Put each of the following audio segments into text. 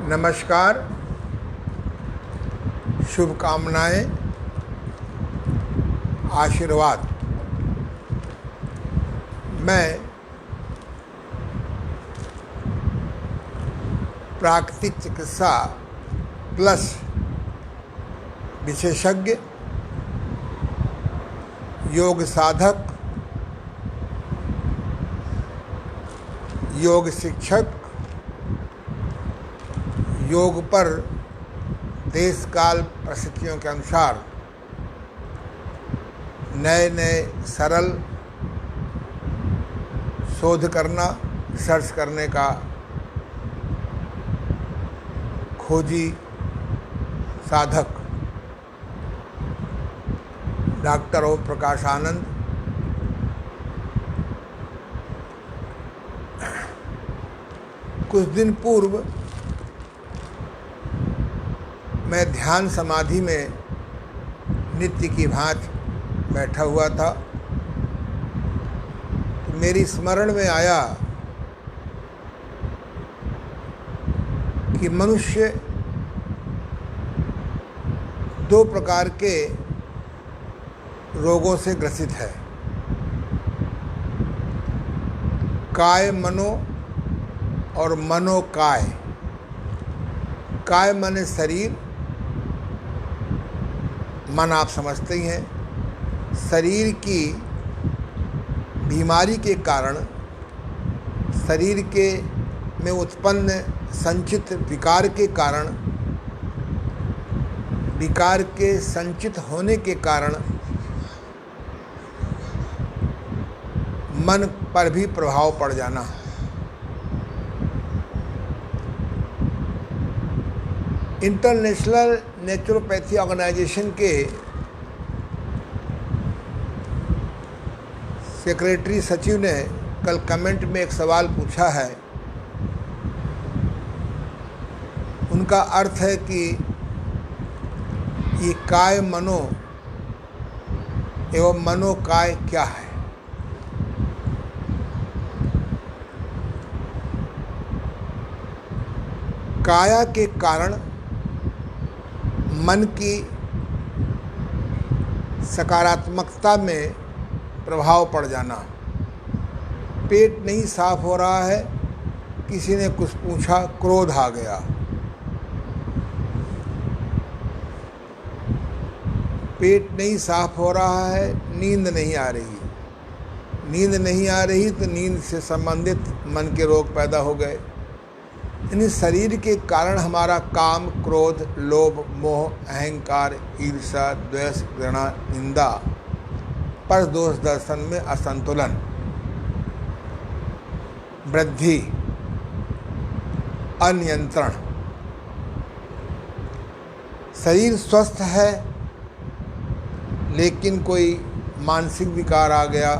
नमस्कार, शुभकामनाएं, आशीर्वाद। मैं प्राकृतिक चिकित्सा प्लस विशेषज्ञ, योग साधक, योग शिक्षक, योग पर देश काल परिस्थितियों के अनुसार नए नए सरल शोध करना, रिसर्च करने का खोजी साधक डॉक्टर ओम प्रकाश आनंद कुछ दिन पूर्व मैं ध्यान समाधि में नित्य की भांति बैठा हुआ था तो मेरी स्मरण में आया कि मनुष्य दो प्रकार के रोगों से ग्रसित है, काय मनो और मनोकाय। काय माने शरीर, मन आप समझते ही हैं। शरीर की बीमारी के कारण शरीर के में उत्पन्न संचित विकार के कारण, विकार के संचित होने के कारण मन पर भी प्रभाव पड़ जाना। इंटरनेशनल नेचुरोपैथी ऑर्गेनाइजेशन के सेक्रेटरी सचिव ने कल कमेंट में एक सवाल पूछा है। उनका अर्थ है कि ये काय मनो एवं मनोकाय क्या है। काया के कारण मन की सकारात्मकता में प्रभाव पड़ जाना। पेट नहीं साफ हो रहा है, किसी ने कुछ पूछा, क्रोध आ गया। पेट नहीं साफ हो रहा है, नींद नहीं आ रही। नींद नहीं आ रही तो नींद से संबंधित मन के रोग पैदा हो गए। यानी शरीर के कारण हमारा काम, क्रोध, लोभ, मोह, अहंकार, ईर्ष्या, द्वेष, घृणा, निंदा, पर दोष दर्शन में असंतुलन, वृद्धि, अनियंत्रण। शरीर स्वस्थ है लेकिन कोई मानसिक विकार आ गया,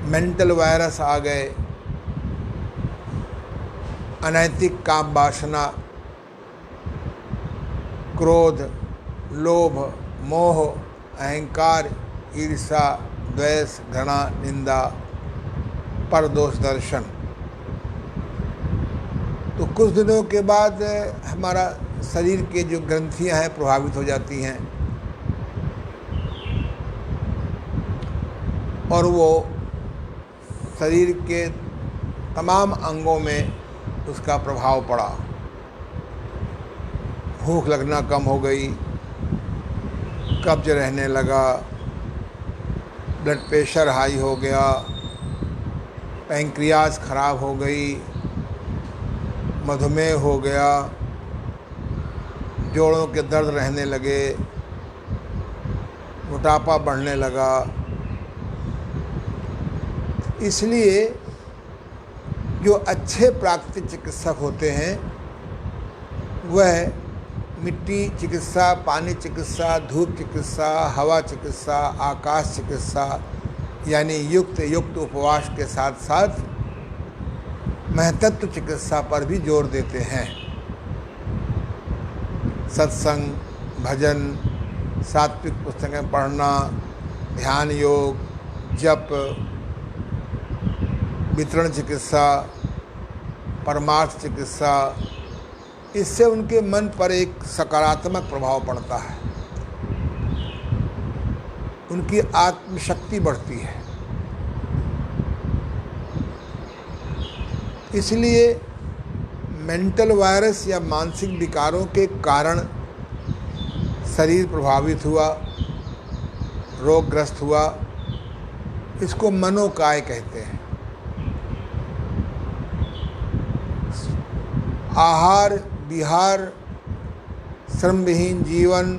मेंटल वायरस आ गए, अनैतिक काम वासना, क्रोध, लोभ, मोह, अहंकार, ईर्ष्या, द्वेष, घृणा, निंदा, परदोष दर्शन। तो कुछ दिनों के बाद हमारा शरीर के जो ग्रंथियां हैं प्रभावित हो जाती हैं और वो शरीर के तमाम अंगों में उसका प्रभाव पड़ा। भूख लगना कम हो गई, कब्ज रहने लगा, ब्लड प्रेशर हाई हो गया, पैंक्रियाज खराब हो गई, मधुमेह हो गया, जोड़ों के दर्द रहने लगे, मोटापा बढ़ने लगा। इसलिए जो अच्छे प्राकृतिक चिकित्सक होते हैं वह मिट्टी चिकित्सा, पानी चिकित्सा, धूप चिकित्सा, हवा चिकित्सा, आकाश चिकित्सा यानी युक्त उपवास के साथ साथ महतत्व चिकित्सा पर भी जोर देते हैं। सत्संग, भजन, सात्विक पुस्तकें पढ़ना, ध्यान योग, जप, वितरण चिकित्सा, परमार्थ चिकित्सा, इससे उनके मन पर एक सकारात्मक प्रभाव पड़ता है, उनकी आत्मशक्ति बढ़ती है। इसलिए मेंटल वायरस या मानसिक विकारों के कारण शरीर प्रभावित हुआ, रोगग्रस्त हुआ, इसको मनोकाय कहते हैं। आहार विहार, श्रमविहीन जीवन,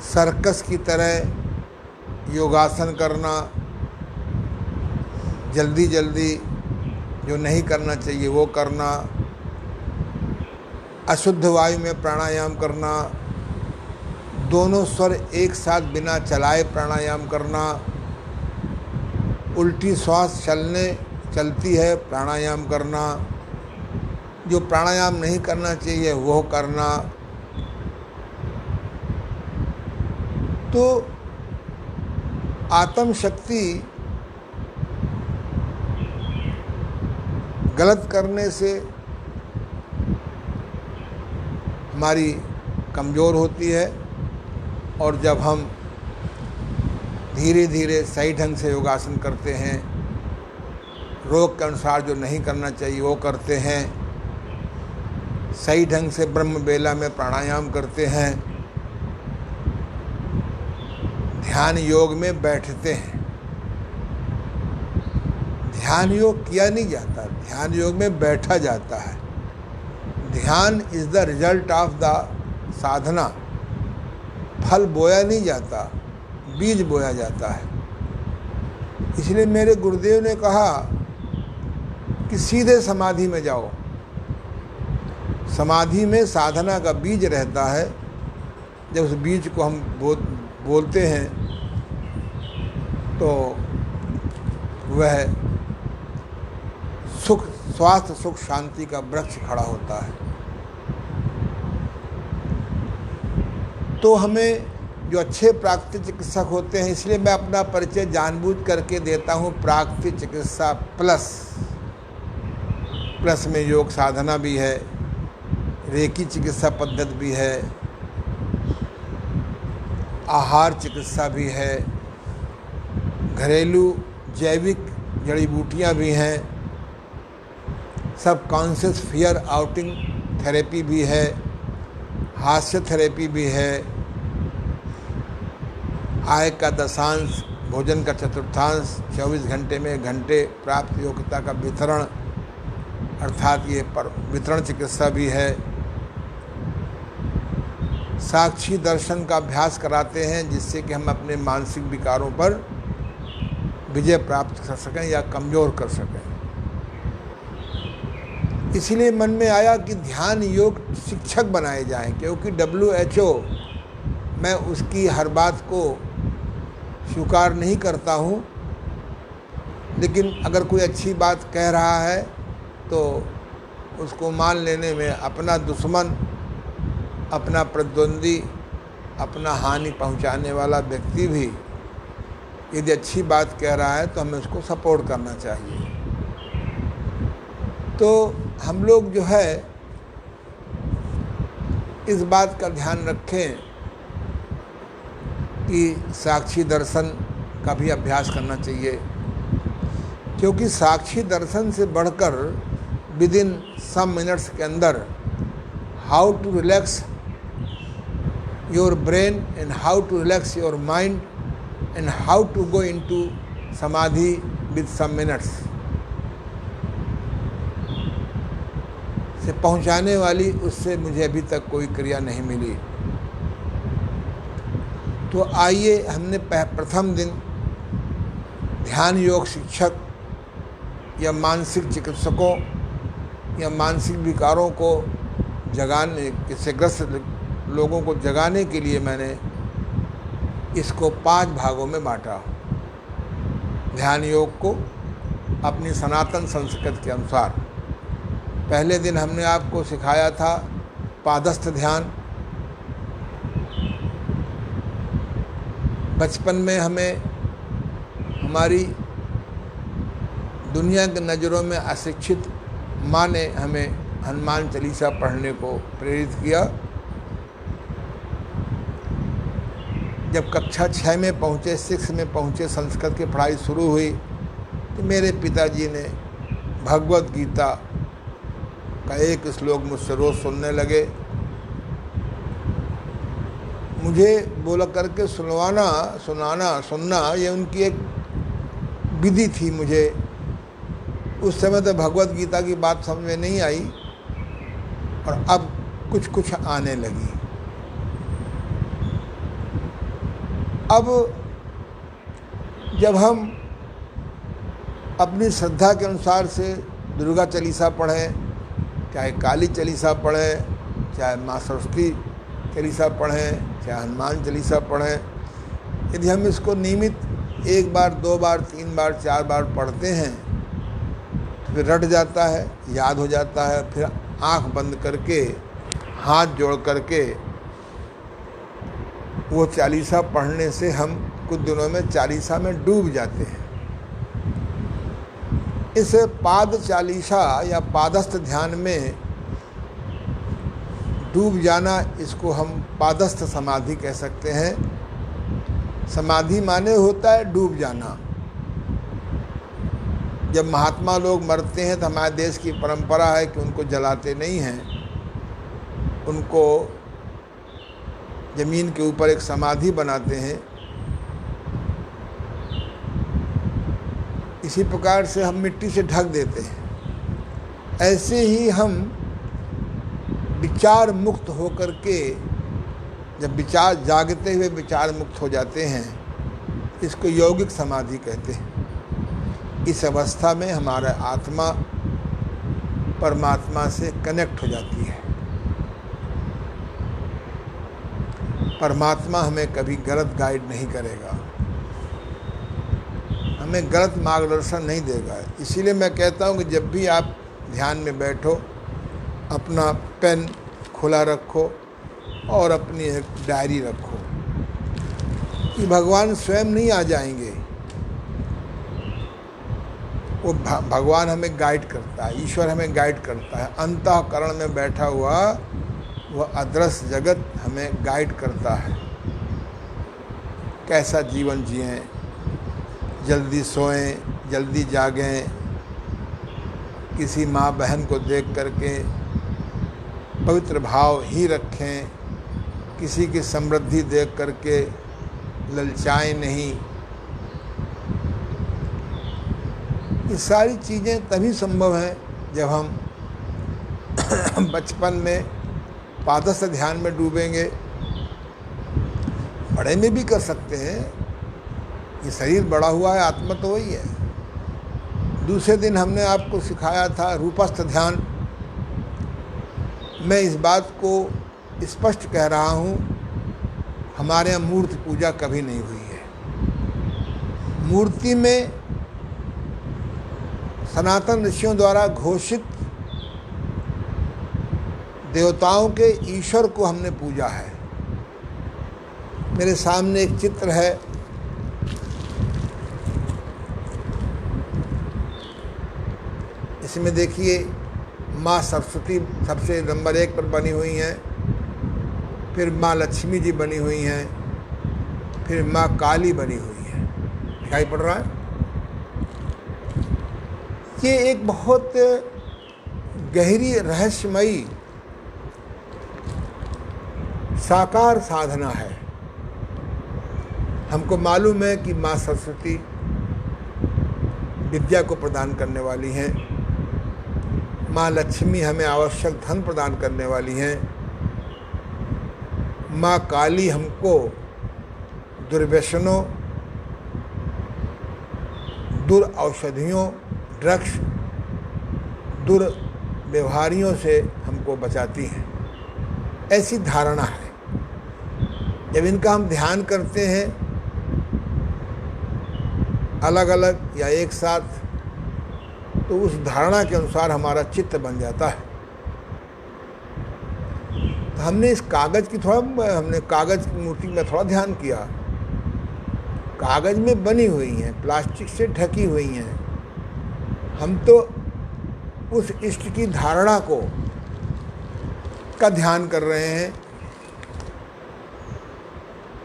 सर्कस की तरह योगासन करना, जल्दी जल्दी जो नहीं करना चाहिए वो करना, अशुद्ध वायु में प्राणायाम करना, दोनों स्वर एक साथ बिना चलाए प्राणायाम करना, उल्टी श्वास चलती है प्राणायाम करना, जो प्राणायाम नहीं करना चाहिए वो करना। तो आत्म शक्ति गलत करने से हमारी कमज़ोर होती है, और जब हम धीरे धीरे सही ढंग से योगासन करते हैं, रोग के अनुसार जो नहीं करना चाहिए वो करते हैं, सही ढंग से ब्रह्म बेला में प्राणायाम करते हैं, ध्यान योग में बैठते हैं। ध्यान योग किया नहीं जाता, ध्यान योग में बैठा जाता है। Dhyan is the result of the sadhana. फल बोया नहीं जाता, बीज बोया जाता है। इसलिए मेरे गुरुदेव ने कहा कि सीधे समाधि में जाओ। समाधि में साधना का बीज रहता है। जब उस बीज को हम बोलते हैं तो वह सुख, स्वास्थ्य, सुख, शांति का वृक्ष खड़ा होता है। तो हमें जो अच्छे प्राकृतिक चिकित्सक होते हैं, इसलिए मैं अपना परिचय जानबूझ करके देता हूँ प्राकृतिक चिकित्सा प्लस। प्लस में योग साधना भी है, रेकी चिकित्सा पद्धति भी है, आहार चिकित्सा भी है, घरेलू जैविक जड़ी बूटियाँ भी हैं, सब कॉन्शियस फियर आउटिंग थेरेपी भी है, हास्य थेरेपी भी है, आय का दशांश, भोजन का चतुर्थांश, 24 घंटे में घंटे प्राप्त योग्यता का वितरण, अर्थात ये वितरण चिकित्सा भी है। साक्षी दर्शन का अभ्यास कराते हैं, जिससे कि हम अपने मानसिक विकारों पर विजय प्राप्त कर सकें या कमज़ोर कर सकें। इसीलिए मन में आया कि ध्यान योग शिक्षक बनाए जाएं, क्योंकि WHO, मैं उसकी हर बात को स्वीकार नहीं करता हूँ, लेकिन अगर कोई अच्छी बात कह रहा है तो उसको मान लेने में अपना दुश्मन, अपना प्रतिद्वंदी, अपना हानि पहुँचाने वाला व्यक्ति भी यदि अच्छी बात कह रहा है तो हमें उसको सपोर्ट करना चाहिए। तो हम लोग जो है इस बात का ध्यान रखें कि साक्षी दर्शन का भी अभ्यास करना चाहिए, क्योंकि साक्षी दर्शन से बढ़कर विद इन सम मिनट्स के अंदर how to relax your brain and how to relax your mind and how to go into samadhi with some minutes से पहुंचाने वाली, उससे मुझे अभी तक कोई क्रिया नहीं मिली। तो आइए, हमने प्रथम दिन ध्यान योग शिक्षक या मानसिक चिकित्सकों या मानसिक विकारों को जगाने से ग्रस्त लोगों को जगाने के लिए मैंने इसको 5 भागों में बांटा। ध्यान योग को अपनी सनातन संस्कृति के अनुसार पहले दिन हमने आपको सिखाया था पादस्थ ध्यान। बचपन में हमें हमारी दुनिया की नज़रों में अशिक्षित माँ ने हमें हनुमान चालीसा पढ़ने को प्रेरित किया। जब कक्षा 6 में पहुँचे, 6 में पहुँचे, संस्कृत की पढ़ाई शुरू हुई तो मेरे पिताजी ने भगवत गीता का एक श्लोक मुझसे रोज़ सुनने लगे। मुझे बोला करके सुनना ये उनकी एक विधि थी। मुझे उस समय तो भगवत गीता की बात समझ में नहीं आई और अब कुछ कुछ आने लगी। अब जब हम अपनी श्रद्धा के अनुसार से दुर्गा चालीसा पढ़ें, चाहे काली चालीसा पढ़ें, चाहे माँ सरस्वती चालीसा पढ़ें, चाहे हनुमान चालीसा पढ़ें, यदि हम इसको नियमित 1 बार, 2 बार, 3 बार, 4 बार पढ़ते हैं तो फिर रट जाता है, याद हो जाता है। फिर आँख बंद करके, हाथ जोड़ करके वो चालीसा पढ़ने से हम कुछ दिनों में चालीसा में डूब जाते हैं। इस पाद चालीसा या पादस्थ ध्यान में डूब जाना, इसको हम पादस्थ समाधि कह सकते हैं। समाधि माने होता है डूब जाना। जब महात्मा लोग मरते हैं तो हमारे देश की परंपरा है कि उनको जलाते नहीं हैं, उनको ज़मीन के ऊपर एक समाधि बनाते हैं। इसी प्रकार से हम मिट्टी से ढक देते हैं। ऐसे ही हम विचार मुक्त होकर के, जब विचार जागते हुए विचार मुक्त हो जाते हैं, इसको यौगिक समाधि कहते हैं। इस अवस्था में हमारा आत्मा परमात्मा से कनेक्ट हो जाती है। परमात्मा हमें कभी गलत गाइड नहीं करेगा, हमें गलत मार्गदर्शन नहीं देगा। इसीलिए मैं कहता हूँ कि जब भी आप ध्यान में बैठो, अपना पेन खुला रखो और अपनी एक डायरी रखो कि भगवान स्वयं नहीं आ जाएंगे, वो भगवान हमें गाइड करता है, ईश्वर हमें गाइड करता है। अंतःकरण में बैठा हुआ वह अदृश्य जगत हमें गाइड करता है। कैसा जीवन जिएं, जल्दी सोएं, जल्दी जागें, किसी माँ बहन को देख करके पवित्र भाव ही रखें, किसी की समृद्धि देख करके ललचाएं नहीं। ये सारी चीज़ें तभी संभव हैं जब हम बचपन में पादस्थ ध्यान में डूबेंगे। बड़े में भी कर सकते हैं, ये शरीर बड़ा हुआ है, आत्मा तो वही है। दूसरे दिन हमने आपको सिखाया था रूपस्थ ध्यान। मैं इस बात को स्पष्ट कह रहा हूँ, हमारे यहाँ मूर्ति पूजा कभी नहीं हुई है। मूर्ति में सनातन ऋषियों द्वारा घोषित देवताओं के ईश्वर को हमने पूजा है। मेरे सामने एक चित्र है, इसमें देखिए माँ सरस्वती सबसे नंबर 1 पर बनी हुई हैं, फिर माँ लक्ष्मी जी बनी हुई हैं, फिर माँ काली बनी हुई है। दिखाई पड़ रहा है? ये एक बहुत गहरी रहस्यमयी साकार साधना है। हमको मालूम है कि माँ सरस्वती विद्या को प्रदान करने वाली हैं, माँ लक्ष्मी हमें आवश्यक धन प्रदान करने वाली हैं, माँ काली हमको दुर्व्यसनों, दुर्औषधियों, ड्रग्स, दुर्व्यवहारियों से हमको बचाती हैं। ऐसी धारणा है। जब इनका हम ध्यान करते हैं अलग अलग या एक साथ, तो उस धारणा के अनुसार हमारा चित्त बन जाता है। तो हमने इस कागज़ की हमने कागज़ की मूर्ति में थोड़ा ध्यान किया। कागज़ में बनी हुई हैं, प्लास्टिक से ढकी हुई हैं, हम तो उस इष्ट की धारणा का ध्यान कर रहे हैं।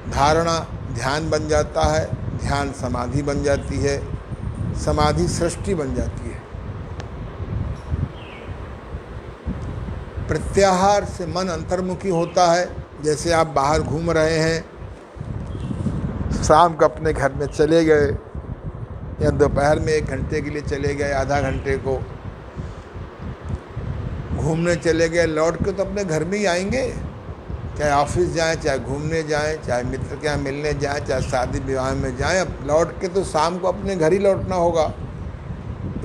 धारणा ध्यान बन जाता है, ध्यान समाधि बन जाती है, समाधि सृष्टि बन जाती है। प्रत्याहार से मन अंतर्मुखी होता है। जैसे आप बाहर घूम रहे हैं, शाम को अपने घर में चले गए या दोपहर में 1 घंटे के लिए चले गए, आधा घंटे को घूमने चले गए, लौट के तो अपने घर में ही आएंगे। चाहे ऑफिस जाएं, चाहे घूमने जाएं, चाहे मित्र के यहाँ मिलने जाएं, चाहे शादी विवाह में जाएं, अब लौट के तो शाम को अपने घर ही लौटना होगा।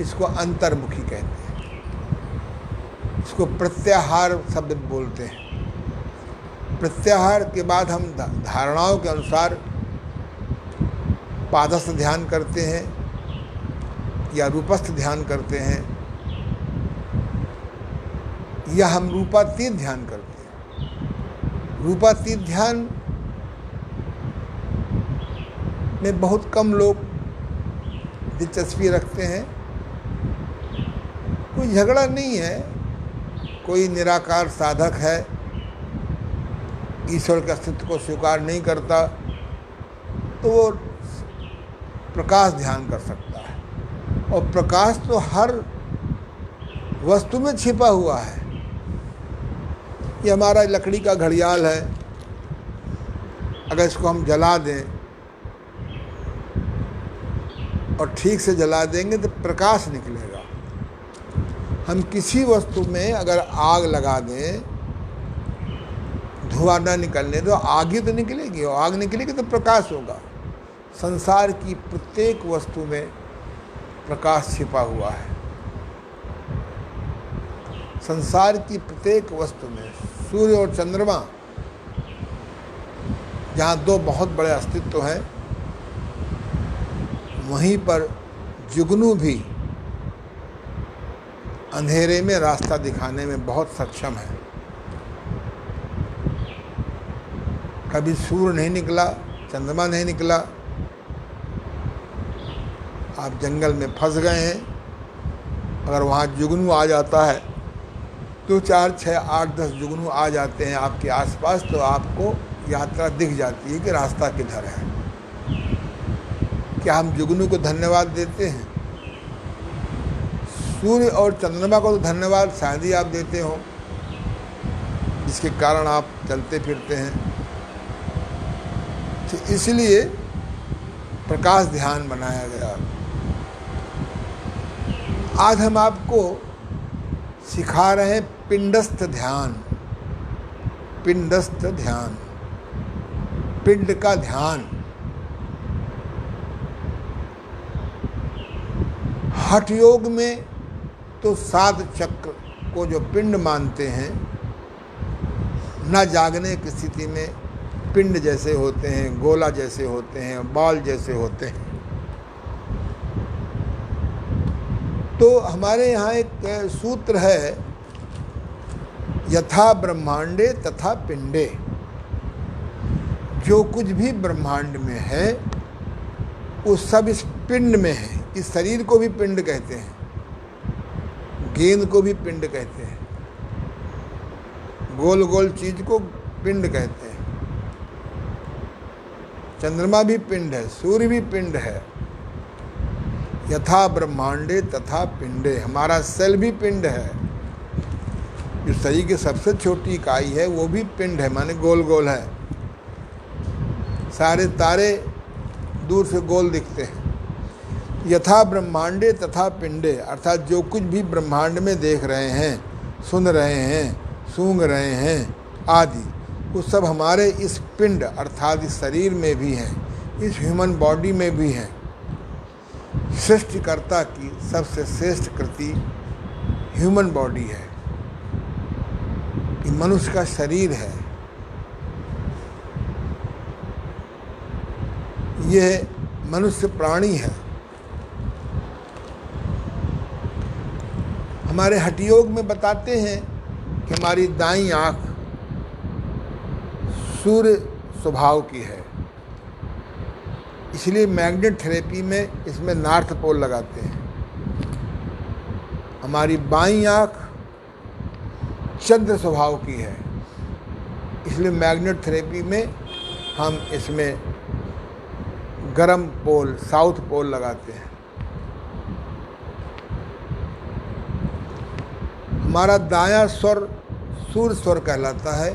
इसको अंतर्मुखी कहते हैं, इसको प्रत्याहार शब्द बोलते हैं। प्रत्याहार के बाद हम धारणाओं के अनुसार पादस्थ ध्यान करते हैं या रूपस्थ ध्यान करते हैं, या हम रूपातीत ध्यान करते हैं। रूपातीत ध्यान में बहुत कम लोग दिलचस्पी रखते हैं। कोई झगड़ा नहीं है, कोई निराकार साधक है, ईश्वर के अस्तित्व को स्वीकार नहीं करता, तो वो प्रकाश ध्यान कर सकता है। और प्रकाश तो हर वस्तु में छिपा हुआ है। ये हमारा लकड़ी का घड़ियाल है, अगर इसको हम जला दें और ठीक से जला देंगे तो प्रकाश निकलेगा। हम किसी वस्तु में अगर आग लगा दें, धुआं ना निकलने दो, आग ही तो निकलेगी, और आग निकलेगी तो प्रकाश होगा। संसार की प्रत्येक वस्तु में प्रकाश छिपा हुआ है। संसार की प्रत्येक वस्तु में, सूर्य और चंद्रमा जहाँ 2 बहुत बड़े अस्तित्व हैं, वहीं पर जुगनू भी अंधेरे में रास्ता दिखाने में बहुत सक्षम है। कभी सूर्य नहीं निकला, चंद्रमा नहीं निकला, आप जंगल में फंस गए हैं, अगर वहाँ जुगनू आ जाता है तो 4, 6, 8, 10 जुगनू आ जाते हैं आपके आसपास, तो आपको यात्रा दिख जाती है कि रास्ता किधर है। क्या हम जुगनू को धन्यवाद देते हैं? सूर्य और चंद्रमा को तो धन्यवाद शायद ही आप देते हो, जिसके कारण आप चलते फिरते हैं। तो इसलिए प्रकाश ध्यान बनाया गया। आज हम आपको सिखा रहे हैं पिंडस्थ ध्यान। पिंडस्थ ध्यान, पिंड का ध्यान। हठ योग में तो 7 चक्र को जो पिंड मानते हैं, न जागने की स्थिति में पिंड जैसे होते हैं, गोला जैसे होते हैं, बॉल जैसे होते हैं। तो हमारे यहाँ एक सूत्र है, यथा ब्रह्मांडे तथा पिंडे। जो कुछ भी ब्रह्मांड में है वो सब इस पिंड में है। इस शरीर को भी पिंड कहते हैं, गेंद को भी पिंड कहते हैं, गोल गोल चीज को पिंड कहते हैं। चंद्रमा भी पिंड है, सूर्य भी पिंड है। यथा ब्रह्मांडे तथा पिंडे, हमारा सेल भी पिंड है। जो शरीर की सबसे छोटी इकाई है वो भी पिंड है, माने गोल गोल है। सारे तारे दूर से गोल दिखते हैं। यथा ब्रह्मांडे तथा पिंडे, अर्थात जो कुछ भी ब्रह्मांड में देख रहे हैं, सुन रहे हैं, सूंघ रहे हैं आदि, वो सब हमारे इस पिंड अर्थात इस शरीर में भी हैं, इस ह्यूमन बॉडी में भी हैं। सृष्टिकर्ता की सबसे श्रेष्ठ कृति ह्यूमन बॉडी है, ये मनुष्य का शरीर है। यह मनुष्य प्राणी है। हमारे हठ योग में बताते हैं कि हमारी दाईं आंख सूर्य स्वभाव की है, इसलिए मैग्नेट थेरेपी में इसमें नॉर्थ पोल लगाते हैं। हमारी बाईं आँख चंद्र स्वभाव की है, इसलिए मैग्नेट थेरेपी में हम इसमें गर्म पोल, साउथ पोल लगाते हैं। हमारा दायां स्वर सूर्य स्वर कहलाता है,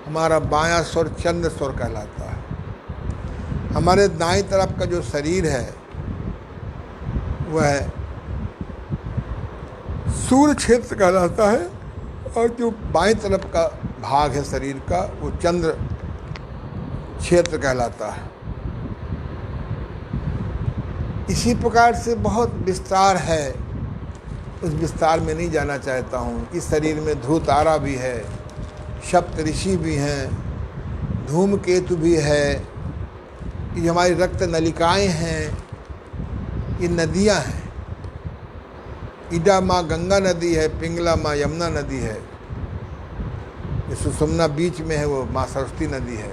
हमारा बायां स्वर चंद्र स्वर कहलाता है। हमारे दाईं तरफ का जो शरीर है वह सूर्य क्षेत्र कहलाता है, और जो बाईं तरफ का भाग है शरीर का वो चंद्र क्षेत्र कहलाता है। इसी प्रकार से बहुत विस्तार है, उस विस्तार में नहीं जाना चाहता हूँ। इस शरीर में ध्रुव तारा भी है, सप्त ऋषि भी हैं, धूमकेतु भी है, ये हमारी रक्त नलिकाएं हैं, ये नदियाँ हैं। ईडा माँ गंगा नदी है, पिंगला माँ यमुना नदी है, जो सुषुम्ना बीच में है वो माँ सरस्वती नदी है।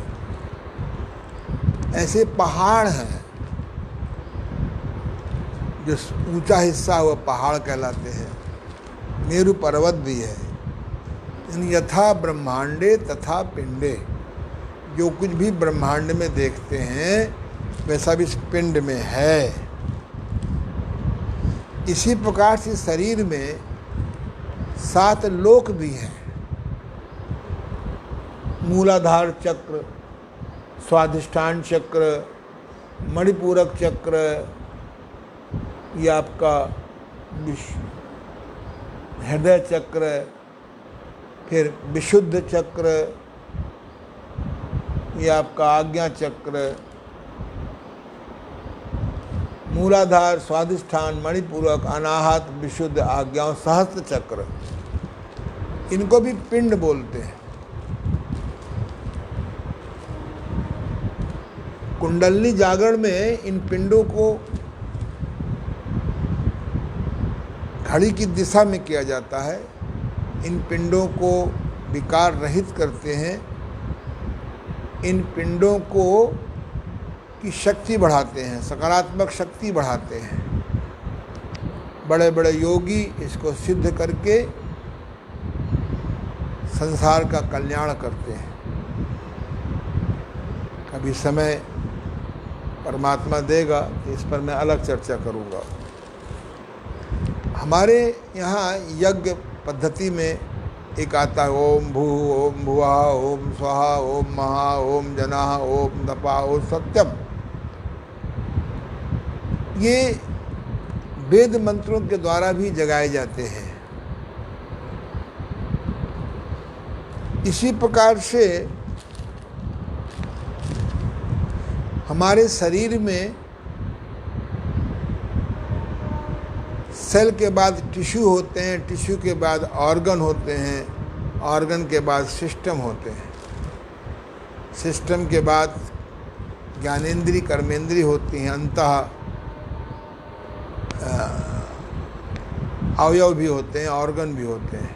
ऐसे पहाड़ हैं, जो ऊंचा हिस्सा वह पहाड़ कहलाते हैं। मेरु पर्वत भी है। यथा ब्रह्मांडे तथा पिंडे, जो कुछ भी ब्रह्मांड में देखते हैं वैसा भी इस पिंड में है। इसी प्रकार से शरीर में 7 लोक भी हैं। मूलाधार चक्र, स्वाधिष्ठान चक्र, मणिपूरक चक्र, ये आपका हृदय चक्र, फिर विशुद्ध चक्र, ये आपका आज्ञा चक्र, मूलाधार, स्वाधिष्ठान, मणिपूरक, अनाहत, विशुद्ध, आज्ञा और सहस्त्र चक्र, इनको भी पिंड बोलते हैं। कुंडलनी जागरण में इन पिंडों को घड़ी की दिशा में किया जाता है। इन पिंडों को विकार रहित करते हैं, इन पिंडों को की शक्ति बढ़ाते हैं, सकारात्मक शक्ति बढ़ाते हैं। बड़े बड़े योगी इसको सिद्ध करके संसार का कल्याण करते हैं। कभी समय परमात्मा देगा इस पर मैं अलग चर्चा करूँगा। हमारे यहाँ यज्ञ पद्धति में एक आता है ओम भू, ओम भुवः, ओम स्वहा, ओम महा, ओम जनाः, ओम तपा, ओम सत्यम। ये वेद मंत्रों के द्वारा भी जगाए जाते हैं। इसी प्रकार से हमारे शरीर में सेल के बाद टिश्यू होते हैं, टिश्यू के बाद ऑर्गन होते हैं, ऑर्गन के बाद सिस्टम होते हैं, सिस्टम के बाद ज्ञानेंद्री, कर्मेंद्री होती हैं, अंतः अवयव भी होते हैं, ऑर्गन भी होते हैं।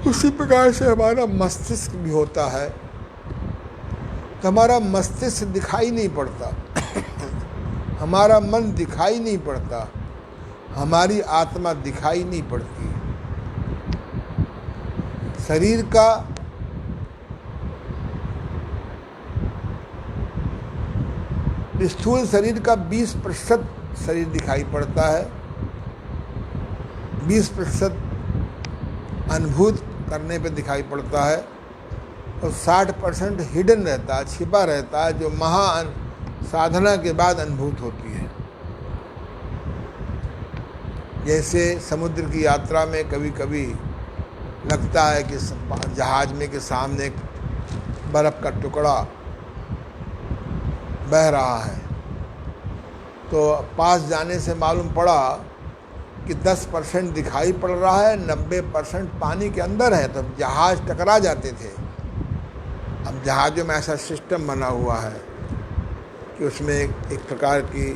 उसी प्रकार से हमारा मस्तिष्क भी होता है। तो हमारा मस्तिष्क दिखाई नहीं पड़ता, हमारा मन दिखाई नहीं पड़ता, हमारी आत्मा दिखाई नहीं पड़ती। शरीर का स्थूल शरीर का 20% शरीर दिखाई पड़ता है, 20% अनुभूत करने पे दिखाई पड़ता है, और 60% हिडन रहता है, छिपा रहता है, जो महान साधना के बाद अनुभूत होती है। जैसे समुद्र की यात्रा में कभी कभी लगता है कि जहाज में के सामने एक बर्फ़ का टुकड़ा बह रहा है, तो पास जाने से मालूम पड़ा कि 10% दिखाई पड़ रहा है, 90% पानी के अंदर है। तो जहाज टकरा जाते थे। अब जहाज़ों में ऐसा सिस्टम बना हुआ है कि उसमें एक प्रकार की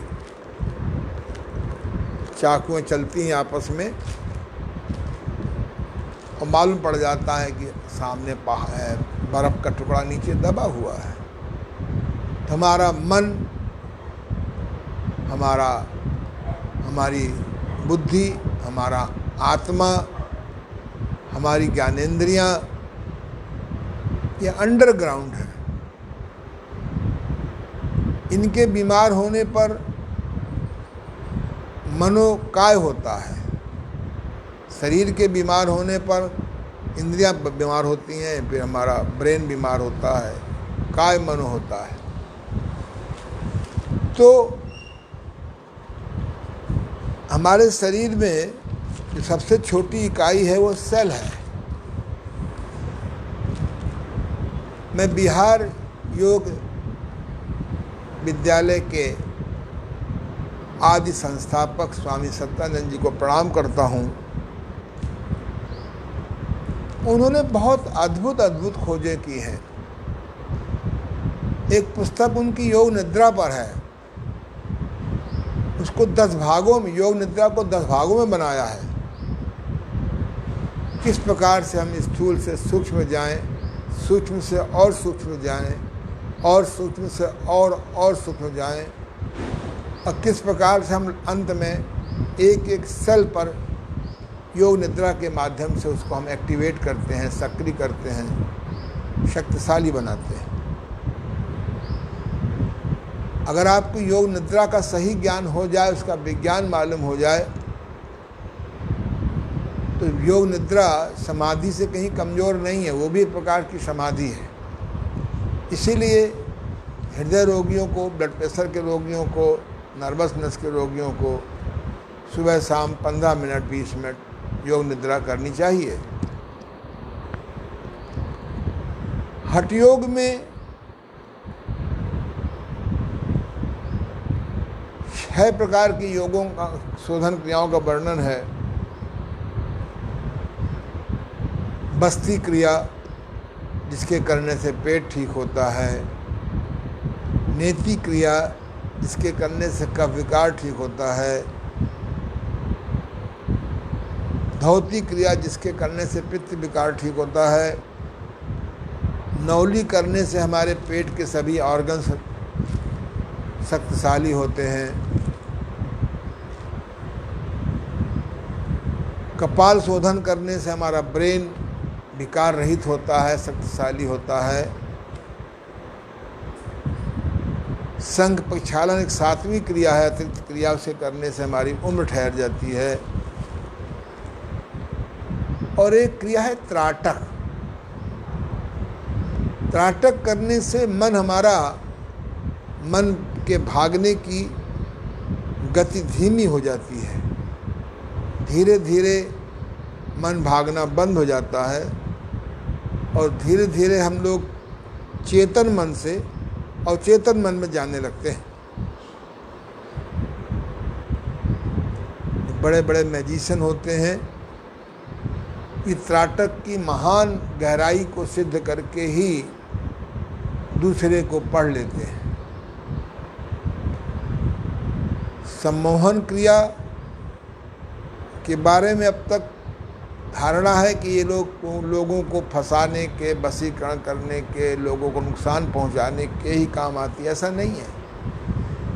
चाकुएं चलती हैं आपस में, और मालूम पड़ जाता है कि सामने बर्फ़ का टुकड़ा नीचे दबा हुआ है। तो हमारा मन, हमारी बुद्धि, हमारा आत्मा, हमारी ज्ञानेंद्रियां, ये अंडरग्राउंड है। इनके बीमार होने पर मनोकाय होता है। शरीर के बीमार होने पर इंद्रियां बीमार होती हैं, फिर हमारा ब्रेन बीमार होता है, काय मनो होता है। तो हमारे शरीर में जो सबसे छोटी इकाई है वो सेल है। मैं बिहार योग विद्यालय के आदि संस्थापक स्वामी सत्यानंद जी को प्रणाम करता हूँ। उन्होंने बहुत अद्भुत अद्भुत खोजें की हैं। एक पुस्तक उनकी योग निद्रा पर है, उसको 10 भागों में, योग निद्रा को 10 भागों में बनाया है। किस प्रकार से हम स्थूल से सूक्ष्म जाएं, सूक्ष्म से और सूक्ष्म जाएं, और सूक्ष्म से और सूक्ष्म जाएं, और किस प्रकार से हम अंत में एक एक सेल पर योग निद्रा के माध्यम से उसको हम एक्टिवेट करते हैं, सक्रिय करते हैं, शक्तिशाली बनाते हैं। अगर आपको योग निद्रा का सही ज्ञान हो जाए, उसका विज्ञान मालूम हो जाए, तो योग निद्रा समाधि से कहीं कमज़ोर नहीं है, वो भी एक प्रकार की समाधि है। इसीलिए हृदय रोगियों को, ब्लड प्रेशर के रोगियों को, नर्वसनेस के रोगियों को सुबह शाम 15 मिनट 20 मिनट योग निद्रा करनी चाहिए। हठ योग में 6 प्रकार की योगों का, शोधन क्रियाओं का वर्णन है। बस्ती क्रिया, जिसके करने से पेट ठीक होता है। नेति क्रिया, जिसके करने से कफ विकार ठीक होता है। धौती क्रिया, जिसके करने से पित्त विकार ठीक होता है। नौली करने से हमारे पेट के सभी ऑर्गन्स शक्तिशाली होते हैं। कपाल शोधन करने से हमारा ब्रेन विकार रहित होता है, शक्तिशाली होता है। संघ प्रक्षालन एक 7वीं क्रिया है, अतिरिक्त क्रिया से करने से हमारी उम्र ठहर जाती है। और एक क्रिया है त्राटक। त्राटक करने से मन के भागने की गति धीमी हो जाती है। धीरे धीरे मन भागना बंद हो जाता है और धीरे धीरे हम लोग चेतन मन से अवचेतन मन में जाने लगते हैं। बड़े बड़े मैजिशियन होते हैं, ये त्राटक की महान गहराई को सिद्ध करके ही दूसरे को पढ़ लेते हैं। सम्मोहन क्रिया के बारे में अब तक धारणा है कि ये लोगों को फंसाने के, वशीकरण करने के, लोगों को नुकसान पहुंचाने के ही काम आती है। ऐसा नहीं है।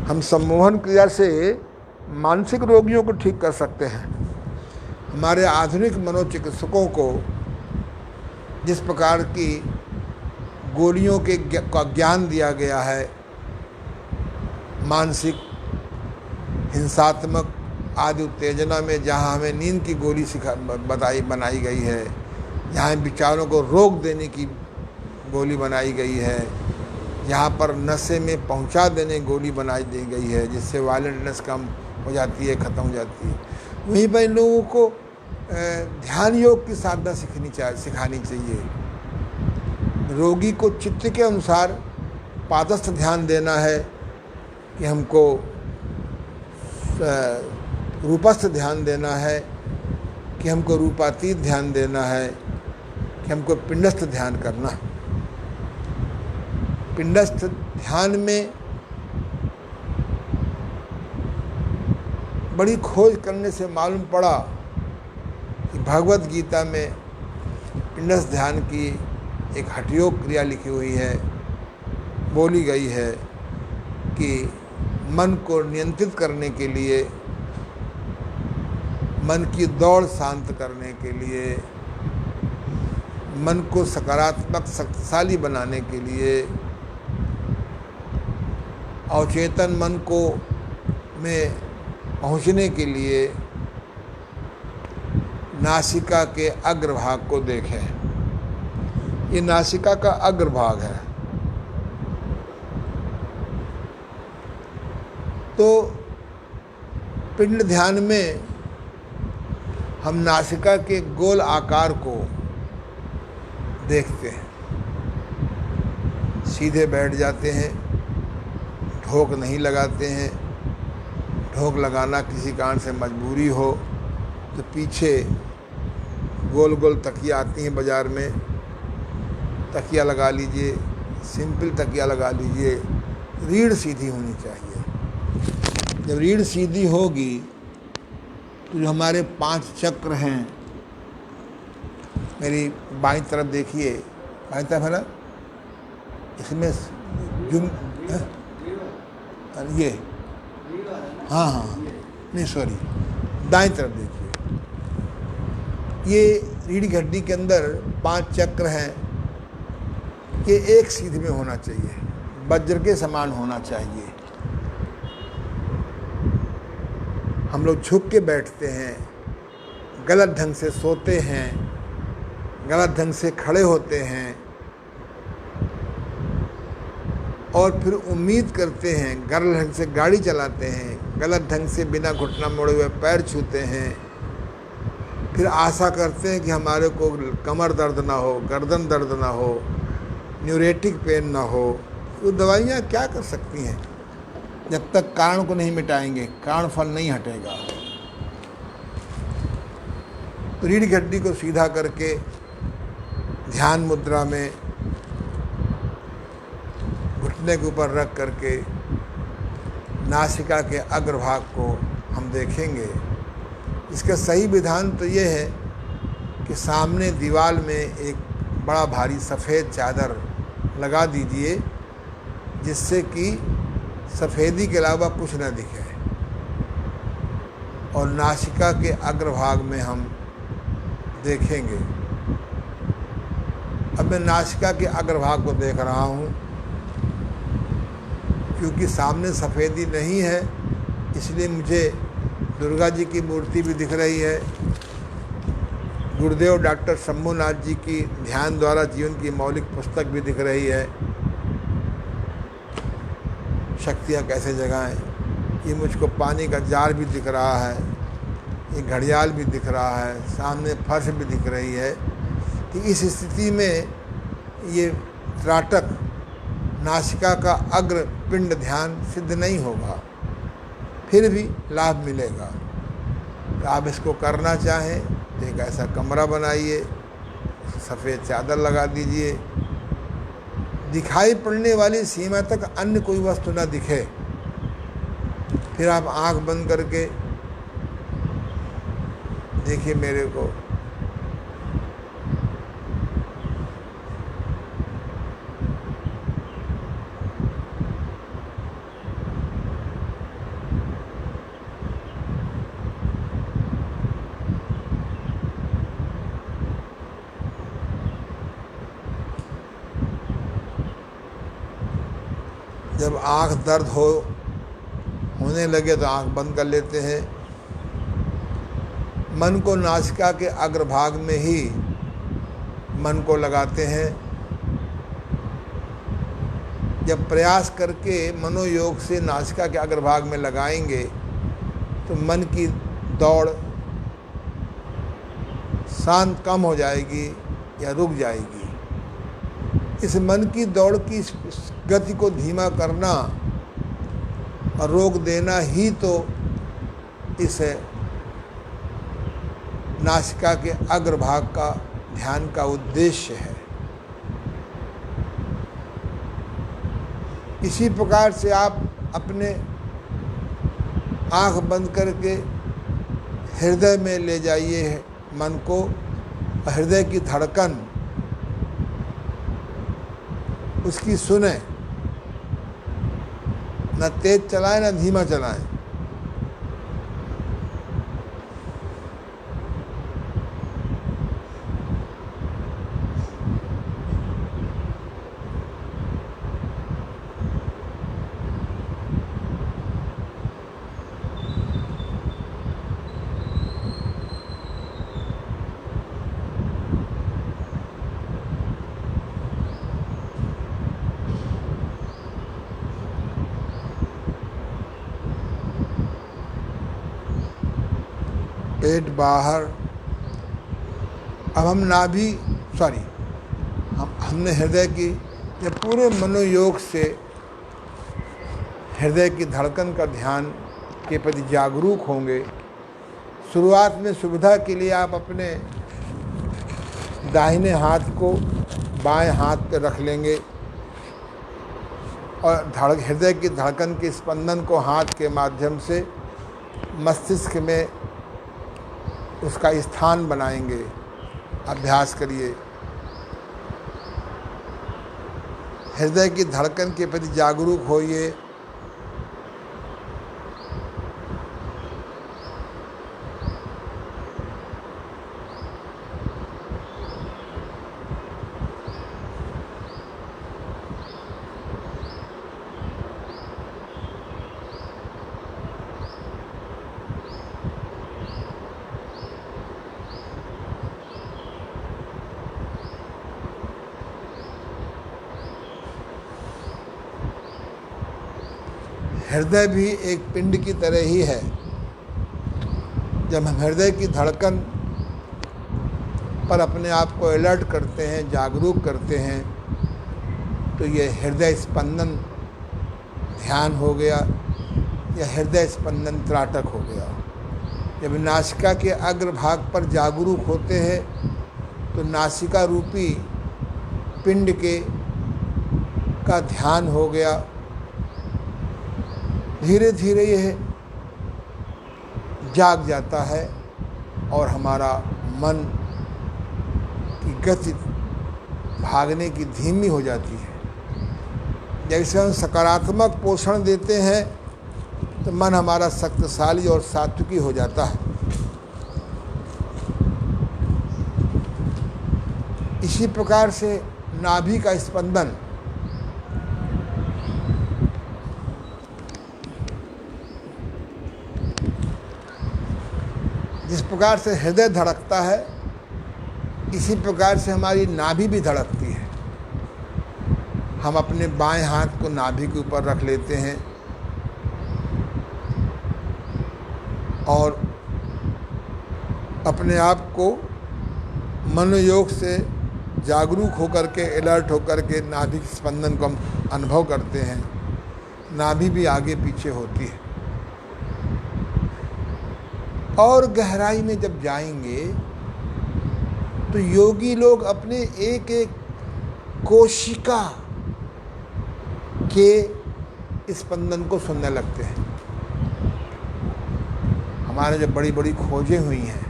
हम सम्मोहन क्रिया से मानसिक रोगियों को ठीक कर सकते हैं। हमारे आधुनिक मनोचिकित्सकों को जिस प्रकार की गोलियों का ज्ञान दिया गया है, मानसिक, हिंसात्मक आदि उत्तेजना में जहाँ हमें नींद की गोली बनाई गई है, जहाँ विचारों को रोक देने की गोली बनाई गई है, जहाँ पर नशे में पहुँचा देने गोली बनाई दी गई है, जिससे वायलेंटनेस कम हो जाती है, ख़त्म हो जाती है। वहीं पर इन लोगों को ध्यान योग की साधना सिखानी चाहिए। रोगी को चित्त के अनुसार पादस्थ ध्यान देना है कि हमको रूपस्थ ध्यान देना है, कि हमको रूपातीत ध्यान देना है, कि हमको पिंडस्थ ध्यान करना है। पिंडस्थ ध्यान में बड़ी खोज करने से मालूम पड़ा कि भगवत गीता में पिंडस्थ ध्यान की एक हठयोग क्रिया लिखी हुई है। बोली गई है कि मन को नियंत्रित करने के लिए मन की दौड़ शांत करने के लिए, मन को सकारात्मक शक्तिशाली बनाने के लिए, अवचेतन मन को में पहुंचने के लिए नासिका के अग्रभाग को देखें। ये नासिका का अग्रभाग है। तो पिंड ध्यान में हम नासिका के गोल आकार को देखते हैं, सीधे बैठ जाते हैं, ढोक नहीं लगाते हैं। ढोक लगाना किसी कारण से मजबूरी हो तो पीछे गोल गोल तकिया आती हैं बाज़ार में, तकिया लगा लीजिए, सिंपल तकिया लगा लीजिए। रीढ़ सीधी होनी चाहिए। जब रीढ़ सीधी होगी तो जो हमारे 5 चक्र हैं, मेरी बाईं तरफ देखिए, बाईं तरफ है ना, इसमें जुम ये हाँ, नहीं सॉरी, दाईं तरफ देखिए। ये रीढ़ की हड्डी के अंदर 5 चक्र हैं, ये एक सीध में होना चाहिए, वज्र के समान होना चाहिए। हम लोग झुक के बैठते हैं, गलत ढंग से सोते हैं, गलत ढंग से खड़े होते हैं और फिर उम्मीद करते हैं, गलत ढंग से गाड़ी चलाते हैं, गलत ढंग से बिना घुटना मोड़े हुए पैर छूते हैं, फिर आशा करते हैं कि हमारे को कमर दर्द ना हो, गर्दन दर्द ना हो, न्यूरेटिक पेन ना हो। वो दवाइयाँ क्या कर सकती हैं जब तक कारण को नहीं मिटाएंगे, कारण फल नहीं हटेगा। तो रीढ़ की हड्डी को सीधा करके ध्यान मुद्रा में घुटने के ऊपर रख करके नासिका के अग्रभाग को हम देखेंगे। इसका सही विधान तो ये है कि सामने दीवार में एक बड़ा भारी सफ़ेद चादर लगा दीजिए, जिससे कि सफ़ेदी के अलावा कुछ न दिखे, और नासिका के अग्रभाग में हम देखेंगे। अब मैं नासिका के अग्रभाग को देख रहा हूँ, क्योंकि सामने सफ़ेदी नहीं है इसलिए मुझे दुर्गा जी की मूर्ति भी दिख रही है। गुरुदेव डॉक्टर शंभुनाथ जी की ध्यान द्वारा जीवन की मौलिक पुस्तक भी दिख रही है, शक्तियाँ कैसे जगाएं। ये मुझको पानी का जार भी दिख रहा है, ये घड़ियाल भी दिख रहा है, सामने फर्श भी दिख रही है। कि इस स्थिति में ये त्राटक नासिका का अग्र पिंड ध्यान सिद्ध नहीं होगा, फिर भी लाभ मिलेगा। तो आप इसको करना चाहें तो एक ऐसा कमरा बनाइए, सफ़ेद चादर लगा दीजिए, दिखाई पड़ने वाली सीमा तक अन्य कोई वस्तु ना दिखे। फिर आप आंख बंद करके देखिए मेरे को, जब आँख दर्द होने लगे तो आँख बंद कर लेते हैं। मन को नासिका के अग्रभाग में ही मन को लगाते हैं। जब प्रयास करके मनोयोग से नासिका के अग्रभाग में लगाएंगे तो मन की दौड़ शांत कम हो जाएगी या रुक जाएगी। इस मन की दौड़ की गति को धीमा करना और रोक देना ही तो इस नासिका के अग्रभाग का ध्यान का उद्देश्य है। इसी प्रकार से आप अपने आँख बंद करके हृदय में ले जाइए मन को, हृदय की धड़कन उसकी सुने, न तेज चलाएं न धीमा चलाएं। पेट बाहर। अब हम हमने हृदय की या पूरे मनोयोग से हृदय की धड़कन का ध्यान के प्रति जागरूक होंगे। शुरुआत में सुविधा के लिए आप अपने दाहिने हाथ को बाएं हाथ पर रख लेंगे और हृदय की धड़कन के स्पंदन को हाथ के माध्यम से मस्तिष्क में उसका स्थान बनाएंगे। अभ्यास करिए। हृदय की धड़कन के प्रति जागरूक होइए। हृदय भी एक पिंड की तरह ही है। जब हम हृदय की धड़कन पर अपने आप को अलर्ट करते हैं, जागरूक करते हैं, तो ये हृदय स्पंदन ध्यान हो गया या हृदय स्पंदन त्राटक हो गया। जब नासिका के अग्रभाग पर जागरूक होते हैं तो नासिका रूपी पिंड का ध्यान हो गया। धीरे धीरे यह जाग जाता है और हमारा मन की गति भागने की धीमी हो जाती है। जैसे हम सकारात्मक पोषण देते हैं तो मन हमारा शक्तिशाली और सात्विकी हो जाता है। इसी प्रकार से नाभि का स्पंदन जिस प्रकार से हृदय धड़कता है, इसी प्रकार से हमारी नाभि भी धड़कती है। हम अपने बाएं हाथ को नाभि के ऊपर रख लेते हैं और अपने आप को मनोयोग से जागरूक होकर के, अलर्ट होकर के नाभि के स्पंदन को हम अनुभव करते हैं। नाभि भी आगे पीछे होती है। और गहराई में जब जाएंगे तो योगी लोग अपने एक एक कोशिका के स्पंदन को सुनने लगते हैं। हमारे जब बड़ी बड़ी खोजें हुई हैं,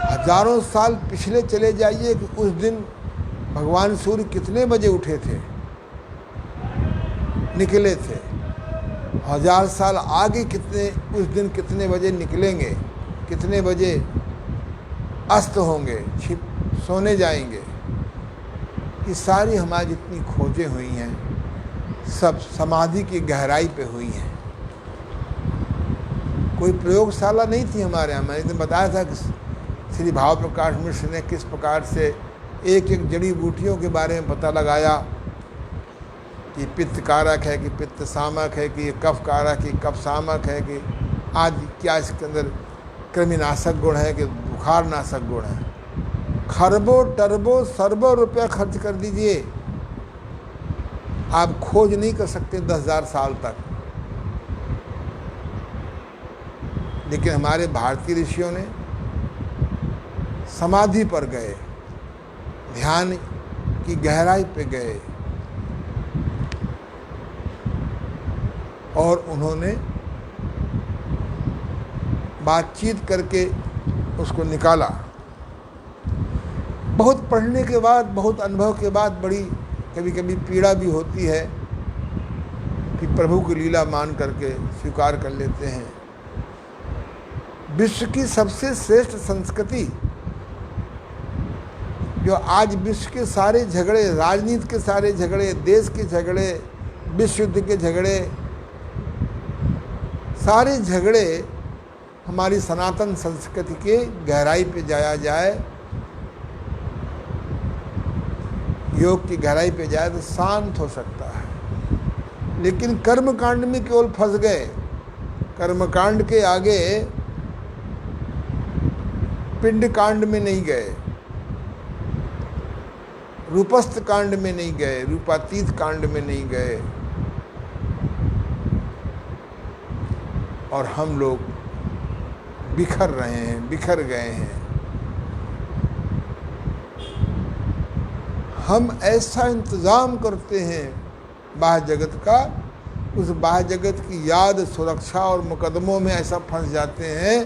हजारों साल पिछले चले जाइए कि उस दिन भगवान सूर्य कितने बजे उठे थे, निकले थे। 1000 साल आगे उस दिन कितने बजे निकलेंगे, कितने बजे अस्त होंगे, सोने जाएंगे। ये सारी हमारी जितनी खोजें हुई हैं सब समाधि की गहराई पे हुई हैं। कोई प्रयोगशाला नहीं थी हमारे यहाँ। मैंने तो बताया था कि श्री भाव प्रकाश मिश्र ने किस प्रकार से एक एक जड़ी बूटियों के बारे में पता लगाया कि पित्त कारक है, कि पित्त सामक है, कि ये कफ कारक, कि कफ सामक है, कि आज क्या इसके अंदर कृमिनाशक गुण है, कि बुखार नाशक गुण है। खरबों टरबों सरबों रुपया खर्च कर दीजिए, आप खोज नहीं कर सकते 10,000 साल तक। लेकिन हमारे भारतीय ऋषियों ने समाधि पर गए, ध्यान की गहराई पे गए और उन्होंने बातचीत करके उसको निकाला। बहुत पढ़ने के बाद, बहुत अनुभव के बाद बड़ी कभी कभी पीड़ा भी होती है कि प्रभु की लीला मान करके स्वीकार कर लेते हैं। विश्व की सबसे श्रेष्ठ संस्कृति जो आज विश्व के सारे झगड़े, राजनीति के सारे झगड़े, देश के झगड़े, विश्व युद्ध के झगड़े, सारे झगड़े हमारी सनातन संस्कृति के गहराई पे जाया जाए, योग की गहराई पे जाए तो शांत हो सकता है। लेकिन कर्म कांड में केवल फंस गए, कर्मकांड के आगे पिंड कांड में नहीं गए, रूपस्थ कांड में नहीं गए, रूपातीत कांड में नहीं गए। और हम लोग बिखर रहे हैं, बिखर गए हैं। हम ऐसा इंतज़ाम करते हैं बाह्य जगत का, उस बाह्य जगत की याद, सुरक्षा और मुकदमों में ऐसा फंस जाते हैं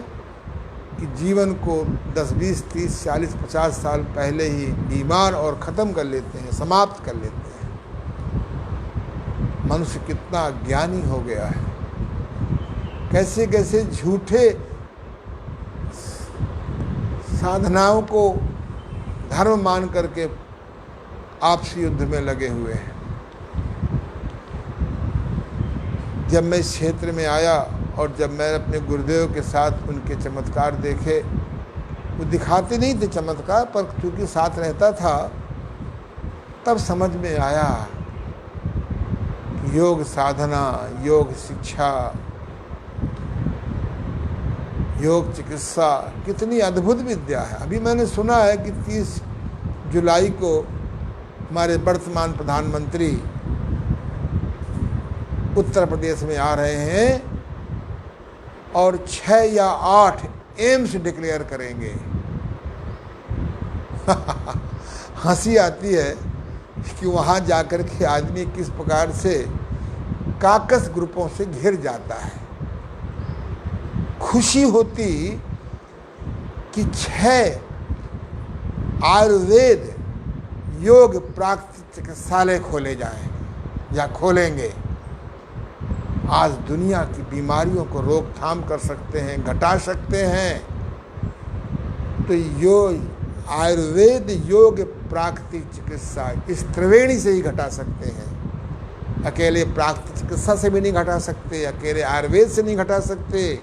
कि जीवन को 10, 20, 30, 40, 50 साल पहले ही बीमार और ख़त्म कर लेते हैं, समाप्त कर लेते हैं। मनुष्य कितना अज्ञानी हो गया है, कैसे कैसे झूठे साधनाओं को धर्म मान करके आपसी युद्ध में लगे हुए हैं। जब मैं इस क्षेत्र में आया और जब मैं अपने गुरुदेव के साथ उनके चमत्कार देखे, वो दिखाते नहीं थे चमत्कार, पर चूँकि साथ रहता था तब समझ में आया कि योग साधना, योग शिक्षा, योग चिकित्सा कितनी अद्भुत विद्या है। अभी मैंने सुना है कि 30 जुलाई को हमारे वर्तमान प्रधानमंत्री उत्तर प्रदेश में आ रहे हैं और 6 या 8 एम्स डिक्लेयर करेंगे। हंसी आती है कि वहाँ जाकर के आदमी किस प्रकार से काकस ग्रुपों से घिर जाता है। खुशी होती कि 6 आयुर्वेद योग प्राकृतिक चिकित्सालय खोले जाएं या खोलेंगे। आज दुनिया की बीमारियों को रोकथाम कर सकते हैं, घटा सकते हैं। तो योग आयुर्वेद योग प्राकृतिक चिकित्सा इस त्रिवेणी से ही घटा सकते हैं। अकेले प्राकृतिक चिकित्सा से भी नहीं घटा सकते, अकेले आयुर्वेद से नहीं घटा सकते,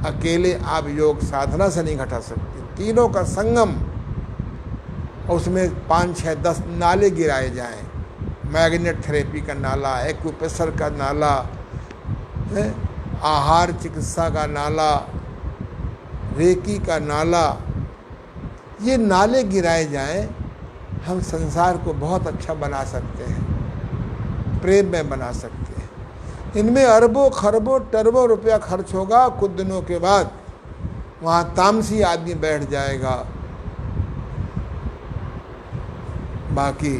अकेले आप योग साधना से नहीं घटा सकते। तीनों का संगम, उसमें 5, 6, 10 नाले गिराए जाएं। मैग्नेट थेरेपी का नाला, एक्यूप्रेशर का नाला, आहार चिकित्सा का नाला, रेकी का नाला, ये नाले गिराए जाएं। हम संसार को बहुत अच्छा बना सकते हैं, प्रेम में बना सकते हैं। इनमें अरबों खरबों टरबों रुपया खर्च होगा, कुछ दिनों के बाद वहाँ तामसी आदमी बैठ जाएगा। बाकी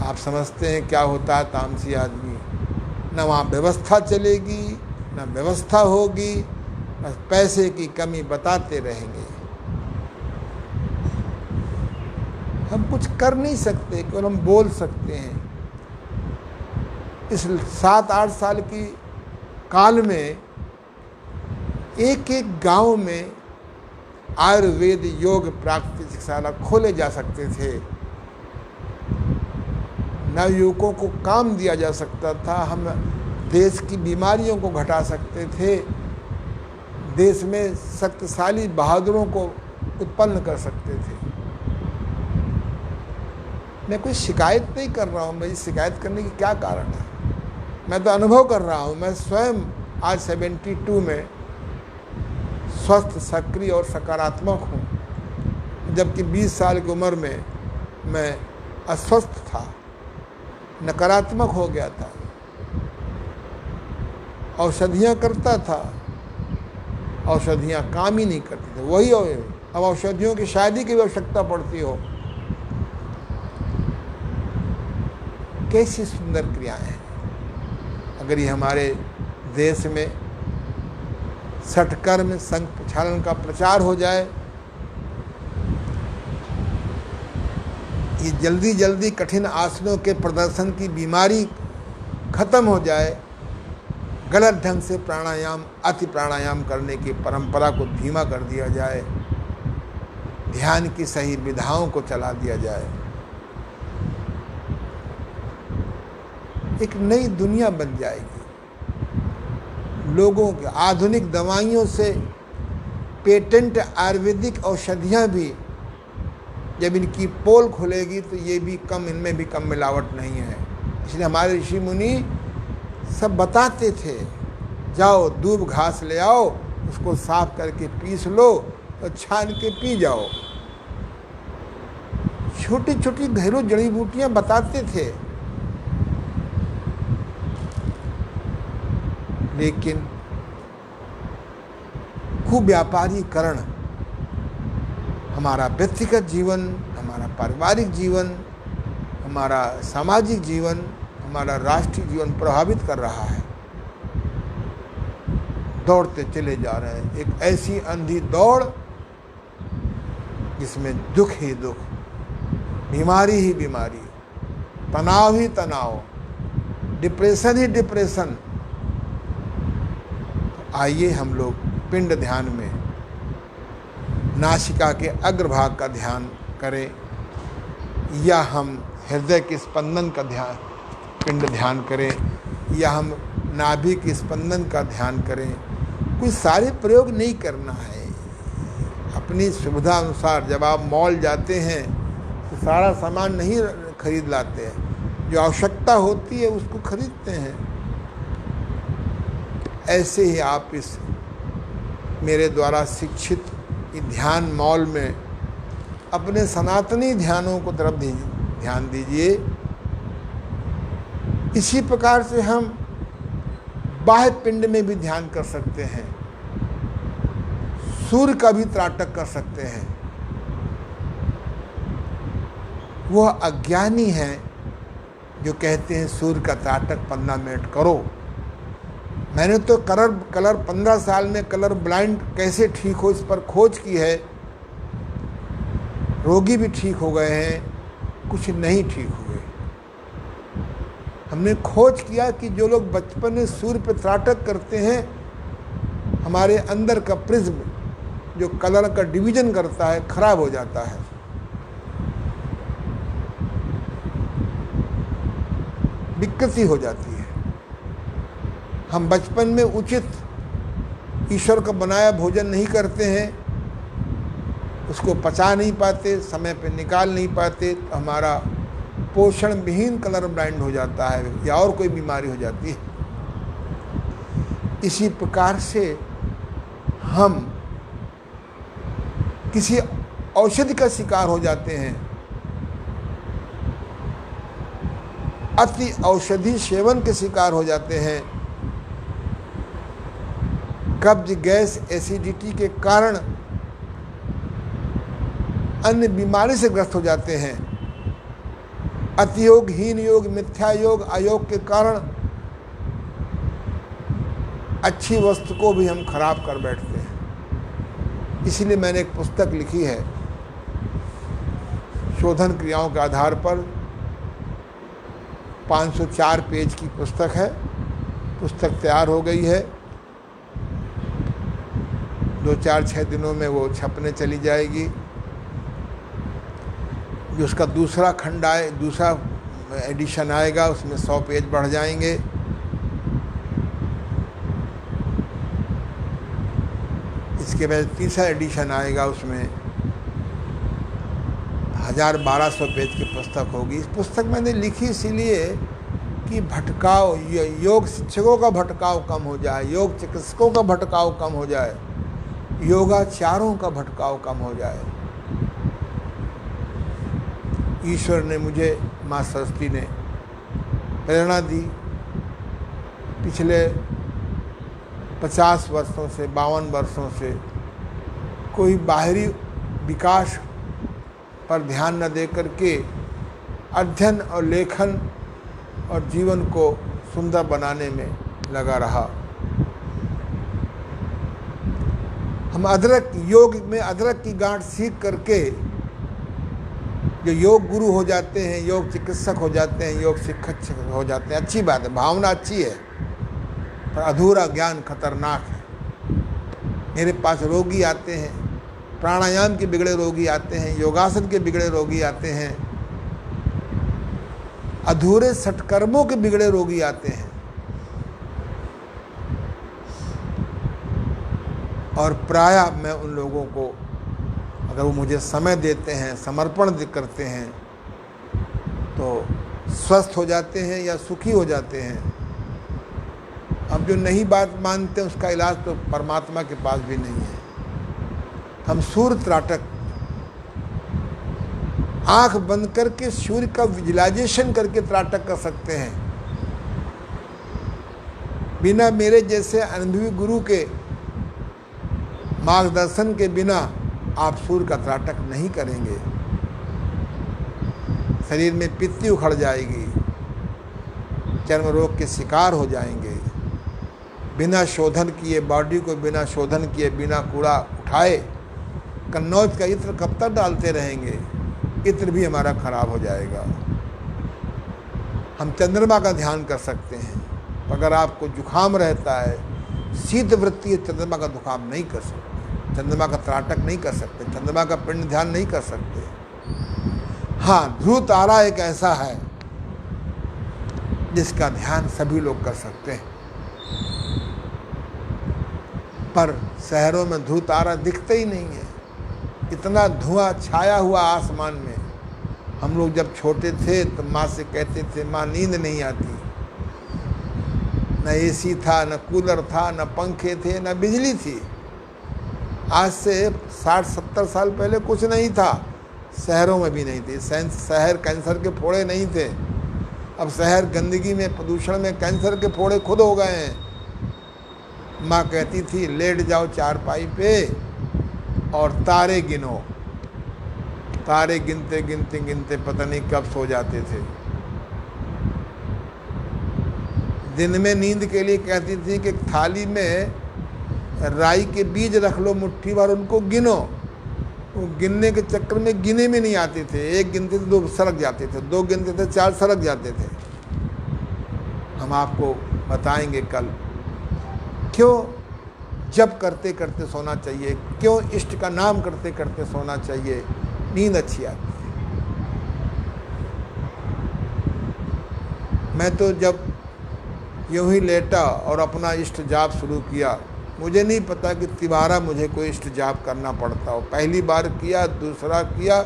आप समझते हैं क्या होता है तामसी आदमी। न वहाँ व्यवस्था चलेगी, न व्यवस्था होगी, बस पैसे की कमी बताते रहेंगे। हम कुछ कर नहीं सकते, केवल हम बोल सकते हैं। इस 7-8 साल की काल में एक एक गांव में आयुर्वेद योग प्राकृतिक चिकित्सालय खोले जा सकते थे। नवयुवकों को काम दिया जा सकता था। हम देश की बीमारियों को घटा सकते थे। देश में शक्तिशाली बहादुरों को उत्पन्न कर सकते थे। मैं कोई शिकायत नहीं कर रहा हूँ। भाई शिकायत करने की क्या कारण है? मैं तो अनुभव कर रहा हूँ। मैं स्वयं आज 72 में स्वस्थ, सक्रिय और सकारात्मक हूँ, जबकि 20 साल की उम्र में मैं अस्वस्थ था, नकारात्मक हो गया था, औषधियाँ करता था, औषधियाँ काम ही नहीं करती थी। वही अब औषधियों की शादी की भी आवश्यकता पड़ती हो। कैसी सुंदर क्रियाएं हैं। अगर ये हमारे देश में षटकर्म संघ प्रक्षालन का प्रचार हो जाए, ये जल्दी जल्दी कठिन आसनों के प्रदर्शन की बीमारी खत्म हो जाए, गलत ढंग से प्राणायाम, अति प्राणायाम करने की परंपरा को धीमा कर दिया जाए, ध्यान की सही विधाओं को चला दिया जाए, एक नई दुनिया बन जाएगी। लोगों के आधुनिक दवाइयों से पेटेंट आयुर्वेदिक औषधियाँ भी जब इनकी पोल खुलेगी तो ये भी कम, इनमें भी कम मिलावट नहीं है। इसलिए हमारे ऋषि मुनि सब बताते थे जाओ दूब घास ले आओ, उसको साफ करके पीस लो और छान के पी जाओ। छोटी छोटी घरेलू जड़ी बूटियां बताते थे, लेकिन कुव्यापारीकरण हमारा व्यक्तिगत जीवन, हमारा पारिवारिक जीवन, हमारा सामाजिक जीवन, हमारा राष्ट्रीय जीवन प्रभावित कर रहा है। दौड़ते चले जा रहे हैं एक ऐसी अंधी दौड़ जिसमें दुख ही दुख, बीमारी ही बीमारी, तनाव ही तनाव, डिप्रेशन ही डिप्रेशन। तो आइए हम लोग पिंड ध्यान में नासिका के अग्रभाग का ध्यान करें, या हम हृदय के स्पंदन का पिंड ध्यान करें, या हम नाभि के स्पंदन का ध्यान करें। कोई सारे प्रयोग नहीं करना है। अपनी सुविधा अनुसार जब आप मॉल जाते हैं तो सारा सामान नहीं खरीद लाते हैं, जो आवश्यकता होती है उसको खरीदते हैं। ऐसे ही आप इस मेरे द्वारा शिक्षित ध्यान मॉल में अपने सनातनी ध्यानों को तरफ ध्यान दीजिए। इसी प्रकार से हम बाह्य पिंड में भी ध्यान कर सकते हैं, सूर्य का भी त्राटक कर सकते हैं। वह अज्ञानी है जो कहते हैं सूर्य का त्राटक 15 मिनट करो। मैंने तो कलर 15 साल में कलर ब्लाइंड कैसे ठीक हो इस पर खोज की है। रोगी भी ठीक हो गए हैं, कुछ नहीं ठीक हुए। हमने खोज किया कि जो लोग बचपन में सूर्य पर त्राटक करते हैं, हमारे अंदर का प्रिज्म जो कलर का डिवीजन करता है खराब हो जाता है। विकृति हो जाती है। हम बचपन में उचित ईश्वर का बनाया भोजन नहीं करते हैं, उसको पचा नहीं पाते, समय पे निकाल नहीं पाते, तो हमारा पोषण विहीन कलर ब्लाइंड हो जाता है या और कोई बीमारी हो जाती है। इसी प्रकार से हम किसी औषधि का शिकार हो जाते हैं, अति औषधि सेवन के शिकार हो जाते हैं। कब्ज, गैस, एसिडिटी के कारण अन्य बीमारी से ग्रस्त हो जाते हैं। अतियोग, हीन योग, मिथ्या योग, अयोग के कारण अच्छी वस्तु को भी हम खराब कर बैठते हैं। इसलिए मैंने एक पुस्तक लिखी है, शोधन क्रियाओं के आधार पर 504 पेज की पुस्तक है। पुस्तक तैयार हो गई है, 2-4-6 दिनों में वो छपने चली जाएगी। जो उसका दूसरा खंड आए, दूसरा एडिशन आएगा, उसमें 100 पेज बढ़ जाएंगे। इसके बाद तीसरा एडिशन आएगा, उसमें 1000-1200 पेज की पुस्तक होगी। इस पुस्तक मैंने लिखी इसीलिए कि भटकाव, योग शिक्षकों का भटकाव कम हो जाए, योग चिकित्सकों का भटकाव कम हो जाए, योगाचारों का भटकाव कम हो जाए। ईश्वर ने मुझे, माँ सरस्वती ने प्रेरणा दी। पिछले 50 वर्षों से, 52 वर्षों से कोई बाहरी विकास पर ध्यान न दे करके अध्ययन और लेखन और जीवन को सुंदर बनाने में लगा रहा। हम अदरक, योग में अदरक की गांठ सीख करके जो योग गुरु हो जाते हैं, योग चिकित्सक हो जाते हैं, योग शिक्षक हो जाते हैं। अच्छी बात है, भावना अच्छी है, पर अधूरा ज्ञान खतरनाक है। मेरे पास रोगी आते हैं, प्राणायाम के बिगड़े रोगी आते हैं, योगासन के बिगड़े रोगी आते हैं, अधूरे सटकर्मों के बिगड़े रोगी आते हैं। और प्रायः मैं उन लोगों को, अगर वो मुझे समय देते हैं, समर्पण करते हैं, तो स्वस्थ हो जाते हैं या सुखी हो जाते हैं। अब जो नहीं बात मानते उसका इलाज तो परमात्मा के पास भी नहीं है। हम सूर्य त्राटक, आंख बंद करके सूर्य का विजुअलाइजेशन करके त्राटक कर सकते हैं। बिना मेरे जैसे अनुभवी गुरु के मार्गदर्शन के बिना आप सूर्य का त्राटक नहीं करेंगे। शरीर में पित्ती उखड़ जाएगी, चर्म रोग के शिकार हो जाएंगे। बिना शोधन किए, बॉडी को बिना शोधन किए, बिना कूड़ा उठाए कन्नौज का इत्र कब तक डालते रहेंगे? इत्र भी हमारा खराब हो जाएगा। हम चंद्रमा का ध्यान कर सकते हैं। अगर आपको जुखाम रहता है, शीत वृत्ति है, चंद्रमा का जुखाम नहीं कर सकते, चंद्रमा का त्राटक नहीं कर सकते, चंद्रमा का पिंड ध्यान नहीं कर सकते। हाँ, ध्रुव तारा एक ऐसा है जिसका ध्यान सभी लोग कर सकते हैं, पर शहरों में ध्रुव तारा दिखते ही नहीं है। इतना धुआं छाया हुआ आसमान में। हम लोग जब छोटे थे तो माँ से कहते थे, माँ नींद नहीं आती। न एसी था, न कूलर था, न पंखे थे, न बिजली थी। आज से 60-70 साल पहले कुछ नहीं था, शहरों में भी नहीं थे। शहर कैंसर के फोड़े नहीं थे। अब शहर गंदगी में, प्रदूषण में कैंसर के फोड़े खुद हो गए हैं। माँ कहती थी, लेट जाओ चारपाई पे और तारे गिनो। तारे गिनते गिनते गिनते पता नहीं कब सो जाते थे। दिन में नींद के लिए कहती थी कि थाली में राई के बीज रख लो मुट्ठी भर, उनको गिनो। वो गिनने के चक्कर में गिने में नहीं आते थे। एक गिनते थे 2 सरक जाते थे, 2 गिनते थे 4 सरक जाते थे। हम आपको बताएंगे कल क्यों जप करते करते सोना चाहिए, क्यों इष्ट का नाम करते करते सोना चाहिए, नींद अच्छी आती है। मैं तो जब यूं ही लेटा और अपना इष्ट जाप शुरू किया, मुझे नहीं पता कि तिबारा मुझे कोई इष्ट जाप करना पड़ता हो। पहली बार किया, दूसरा किया,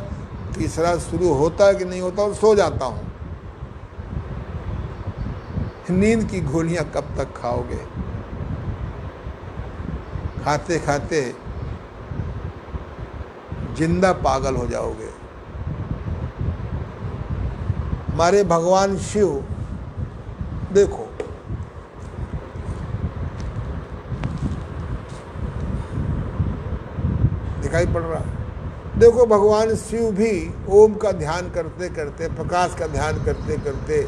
तीसरा शुरू होता है कि नहीं होता और सो जाता हूँ। नींद की गोलियां कब तक खाओगे? खाते खाते जिंदा पागल हो जाओगे। हमारे भगवान शिव देखो, दिखाई पड़ रहा है? देखो, भगवान शिव भी ओम का ध्यान करते करते, प्रकाश का ध्यान करते करते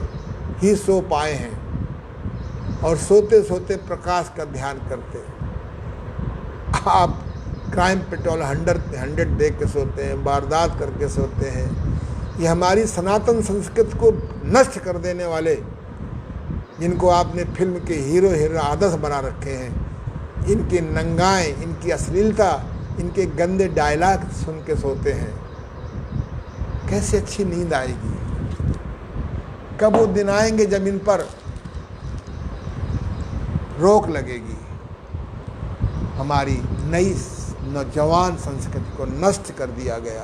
ही सो पाए हैं। और सोते सोते प्रकाश का ध्यान करते। आप क्राइम पेट्रोल 100 देख के सोते हैं, वारदात करके सोते हैं। ये हमारी सनातन संस्कृति को नष्ट कर देने वाले, जिनको आपने फिल्म के हीरो हीरो आदर्श बना रखे हैं, इनकी नंगाई, इनकी अश्लीलता, इनके गंदे डायलॉग सुन के सोते हैं। कैसे अच्छी नींद आएगी? कब वो दिन आएंगे जब इन पर रोक लगेगी? हमारी नई नौजवान संस्कृति को नष्ट कर दिया गया।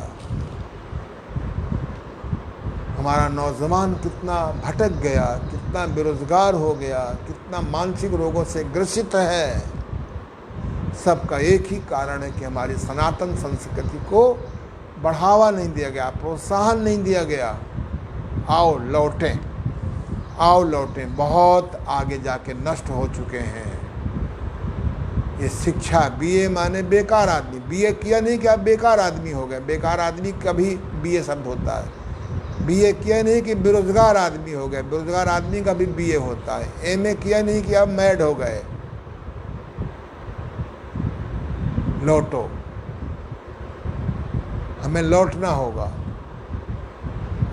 हमारा नौजवान कितना भटक गया, कितना बेरोजगार हो गया, कितना मानसिक रोगों से ग्रसित है। सबका एक ही कारण है कि हमारी सनातन संस्कृति को बढ़ावा नहीं दिया गया, प्रोत्साहन नहीं दिया गया। आओ लौटें, आओ लौटें। बहुत आगे जाके नष्ट हो चुके हैं। ये शिक्षा, बीए माने बेकार आदमी। बीए किया नहीं कि आप बेकार आदमी हो गए। बेकार आदमी कभी बीए शब्द होता है। बीए किया नहीं कि बेरोजगार आदमी हो गए। बेरोजगार आदमी का भी बीए होता है। एमए किया नहीं कि आप मैड हो गए। लौटो, हमें लौटना होगा।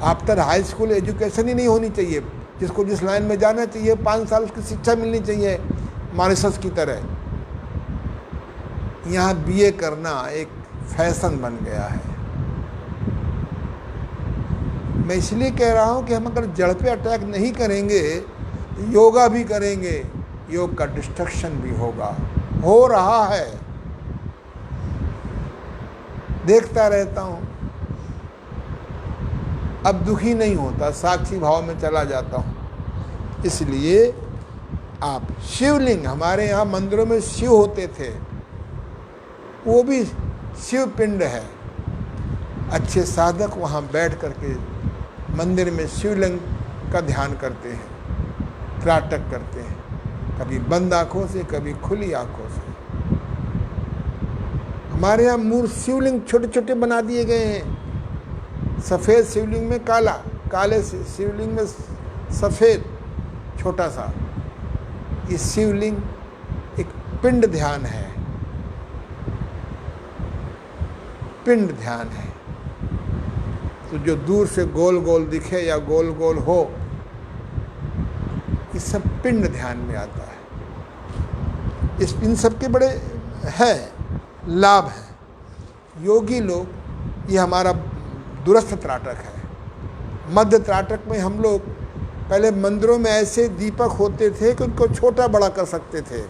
आफ्टर हाई स्कूल एजुकेशन ही नहीं होनी चाहिए। जिसको जिस लाइन में जाना चाहिए 5 साल उसकी शिक्षा मिलनी चाहिए, मॉरिशस की तरह। यहाँ बीए करना एक फैशन बन गया है। मैं इसलिए कह रहा हूँ कि हम अगर जड़ पे अटैक नहीं करेंगे, योगा भी करेंगे, योग का डिस्ट्रक्शन भी होगा, हो रहा है, देखता रहता हूँ। अब दुखी नहीं होता, साक्षी भाव में चला जाता हूँ। इसलिए आप शिवलिंग, हमारे यहाँ मंदिरों में शिव होते थे, वो भी शिव पिंड है। अच्छे साधक वहाँ बैठ करके मंदिर में शिवलिंग का ध्यान करते हैं, त्राटक करते हैं, कभी बंद आंखों से, कभी खुली आंखों से। हमारे यहाँ मूर्त शिवलिंग छोटे छोटे बना दिए गए हैं। सफ़ेद शिवलिंग में काला, काले शिवलिंग में सफ़ेद, छोटा सा। ये शिवलिंग एक पिंड ध्यान है, पिंड ध्यान है। तो जो दूर से गोल गोल दिखे या गोल गोल हो, ये सब पिंड ध्यान में आता है। इन सब के बड़े है लाभ हैं। योगी लोग, ये हमारा दूरस्थ त्राटक है। मध्य त्राटक में हम लोग पहले मंदिरों में ऐसे दीपक होते थे कि उनको छोटा बड़ा कर सकते थे।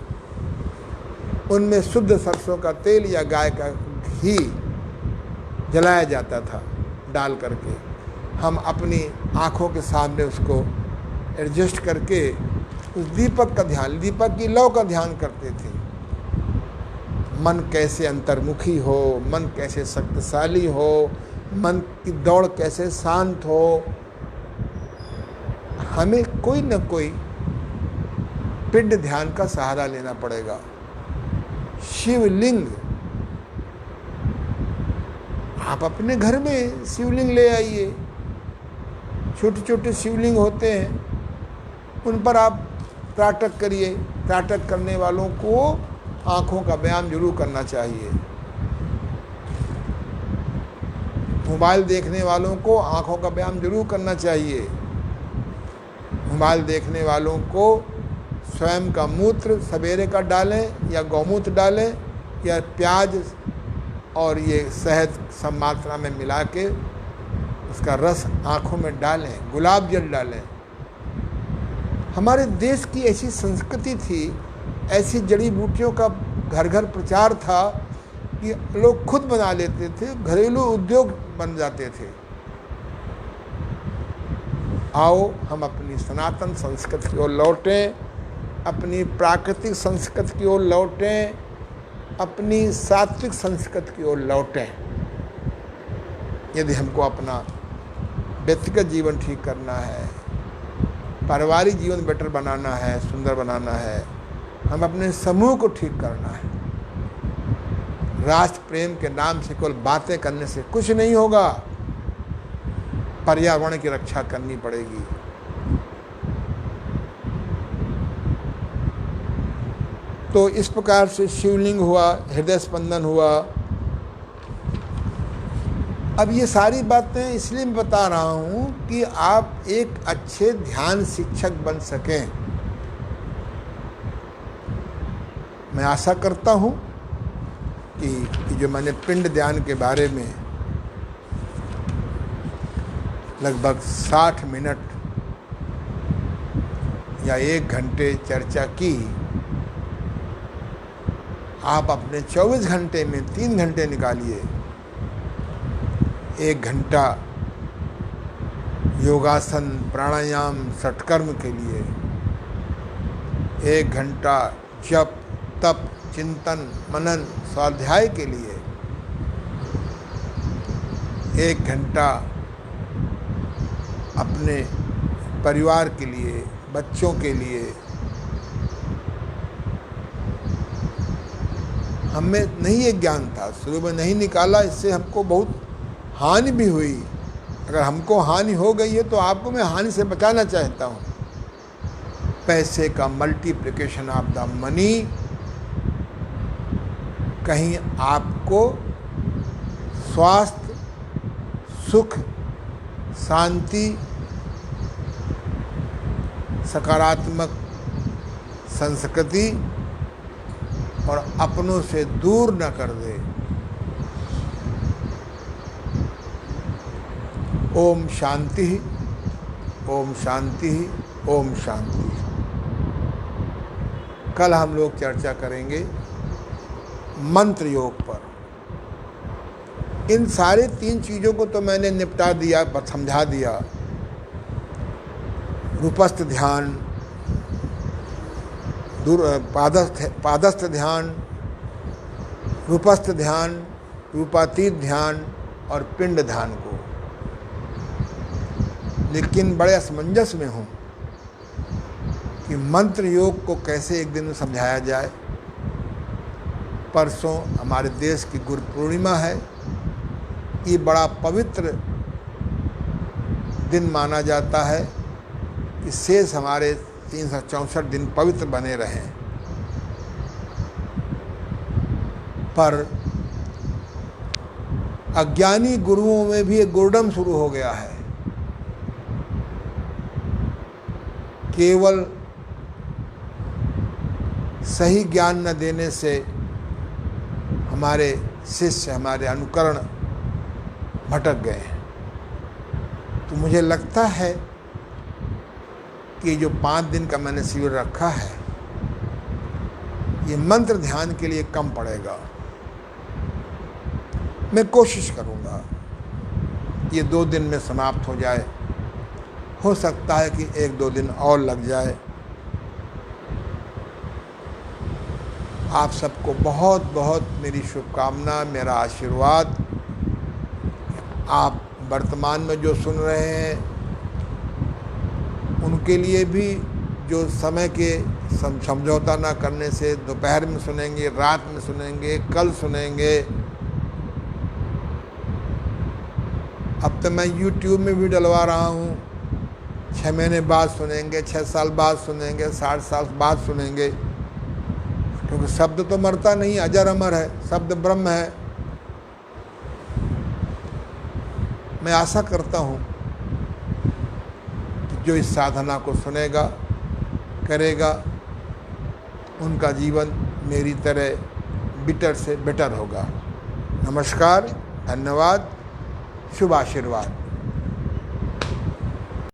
उनमें शुद्ध सरसों का तेल या गाय का घी जलाया जाता था डाल करके। हम अपनी आँखों के सामने उसको एडजस्ट करके उस दीपक का ध्यान, दीपक की लौ का ध्यान करते थे। मन कैसे अंतर्मुखी हो, मन कैसे शक्तिशाली हो, मन की दौड़ कैसे शांत हो। हमें कोई न कोई पिंड ध्यान का सहारा लेना पड़ेगा। शिवलिंग, आप अपने घर में शिवलिंग ले आइए। छोटे छोटे शिवलिंग होते हैं, उन पर आप त्राटक करिए। त्राटक करने वालों को आँखों का व्यायाम जरूर करना चाहिए। मोबाइल देखने वालों को आँखों का व्यायाम जरूर करना चाहिए। मोबाइल देखने वालों को स्वयं का मूत्र सवेरे का डालें या गौमूत्र डालें या प्याज और ये शहद सब मात्रा में मिला के उसका रस आँखों में डालें, गुलाब जल डालें। हमारे देश की ऐसी संस्कृति थी, ऐसी जड़ी बूटियों का घर घर प्रचार था कि लोग खुद बना लेते थे, घरेलू उद्योग बन जाते थे। आओ हम अपनी सनातन संस्कृति की ओर लौटें, अपनी प्राकृतिक संस्कृति की ओर लौटें, अपनी सात्विक संस्कृति की ओर लौटें। यदि हमको अपना व्यक्तिगत जीवन ठीक करना है, पारिवारिक जीवन बेटर बनाना है, सुंदर बनाना है, हम अपने समूह को ठीक करना है। राष्ट्र प्रेम के नाम से केवल बातें करने से कुछ नहीं होगा। पर्यावरण की रक्षा करनी पड़ेगी। तो इस प्रकार से शिवलिंग हुआ, हृदय स्पंदन हुआ। अब ये सारी बातें इसलिए मैं बता रहा हूँ कि आप एक अच्छे ध्यान शिक्षक बन सकें। मैं आशा करता हूँ कि जो मैंने पिंड ध्यान के बारे में लगभग 60 मिनट या 1 घंटे चर्चा की, आप अपने 24 घंटे में 3 घंटे निकालिए। 1 घंटा योगासन, प्राणायाम, षटकर्म के लिए, 1 घंटा जप, तप, चिंतन, मनन, स्वाध्याय के लिए, 1 घंटा अपने परिवार के लिए, बच्चों के लिए। हमें नहीं ये ज्ञान था, शुरू में नहीं निकाला, इससे हमको बहुत हानि भी हुई। अगर हमको हानि हो गई है तो आपको मैं हानि से बचाना चाहता हूँ। पैसे का मल्टीप्लिकेशन ऑफ द मनी कहीं आपको स्वास्थ्य, सुख, शांति, सकारात्मक संस्कृति और अपनों से दूर न कर दे। ओम शांति, ओम शांति, ओम शांति। कल हम लोग चर्चा करेंगे मंत्र योग पर। इन सारे 3 चीज़ों को तो मैंने निपटा दिया, समझा दिया। रूपस्थ ध्यान, पादस्थ ध्यान, रूपस्थ ध्यान, रूपातीत ध्यान और पिंड ध्यान को। लेकिन बड़े असमंजस में हूँ कि मंत्र योग को कैसे एक दिन में समझाया जाए। परसों हमारे देश की गुरु पूर्णिमा है। ये बड़ा पवित्र दिन माना जाता है कि शेष हमारे 364 दिन पवित्र बने रहें। पर अज्ञानी गुरुओं में भी एक गुरडम शुरू हो गया है। केवल सही ज्ञान न देने से हमारे शिष्य, हमारे अनुकरण भटक गए हैं। तो मुझे लगता है कि जो 5 दिन का मैंने शिविर रखा है, ये मंत्र ध्यान के लिए कम पड़ेगा। मैं कोशिश करूँगा ये 2 दिन में समाप्त हो जाए। हो सकता है कि 1-2 दिन और लग जाए। आप सबको बहुत बहुत मेरी शुभकामना, मेरा आशीर्वाद। आप वर्तमान में जो सुन रहे हैं उनके लिए भी, जो समय के समझौता ना करने से दोपहर में सुनेंगे, रात में सुनेंगे, कल सुनेंगे। अब तो मैं YouTube में भी डलवा रहा हूँ। 6 महीने बाद सुनेंगे, 6 साल बाद सुनेंगे, 60 साल बाद सुनेंगे। क्योंकि शब्द तो मरता नहीं, अजर अमर है, शब्द ब्रह्म है। मैं आशा करता हूँ कि जो इस साधना को सुनेगा, करेगा, उनका जीवन मेरी तरह बिटर से बेटर होगा। नमस्कार, धन्यवाद, शुभ आशीर्वाद।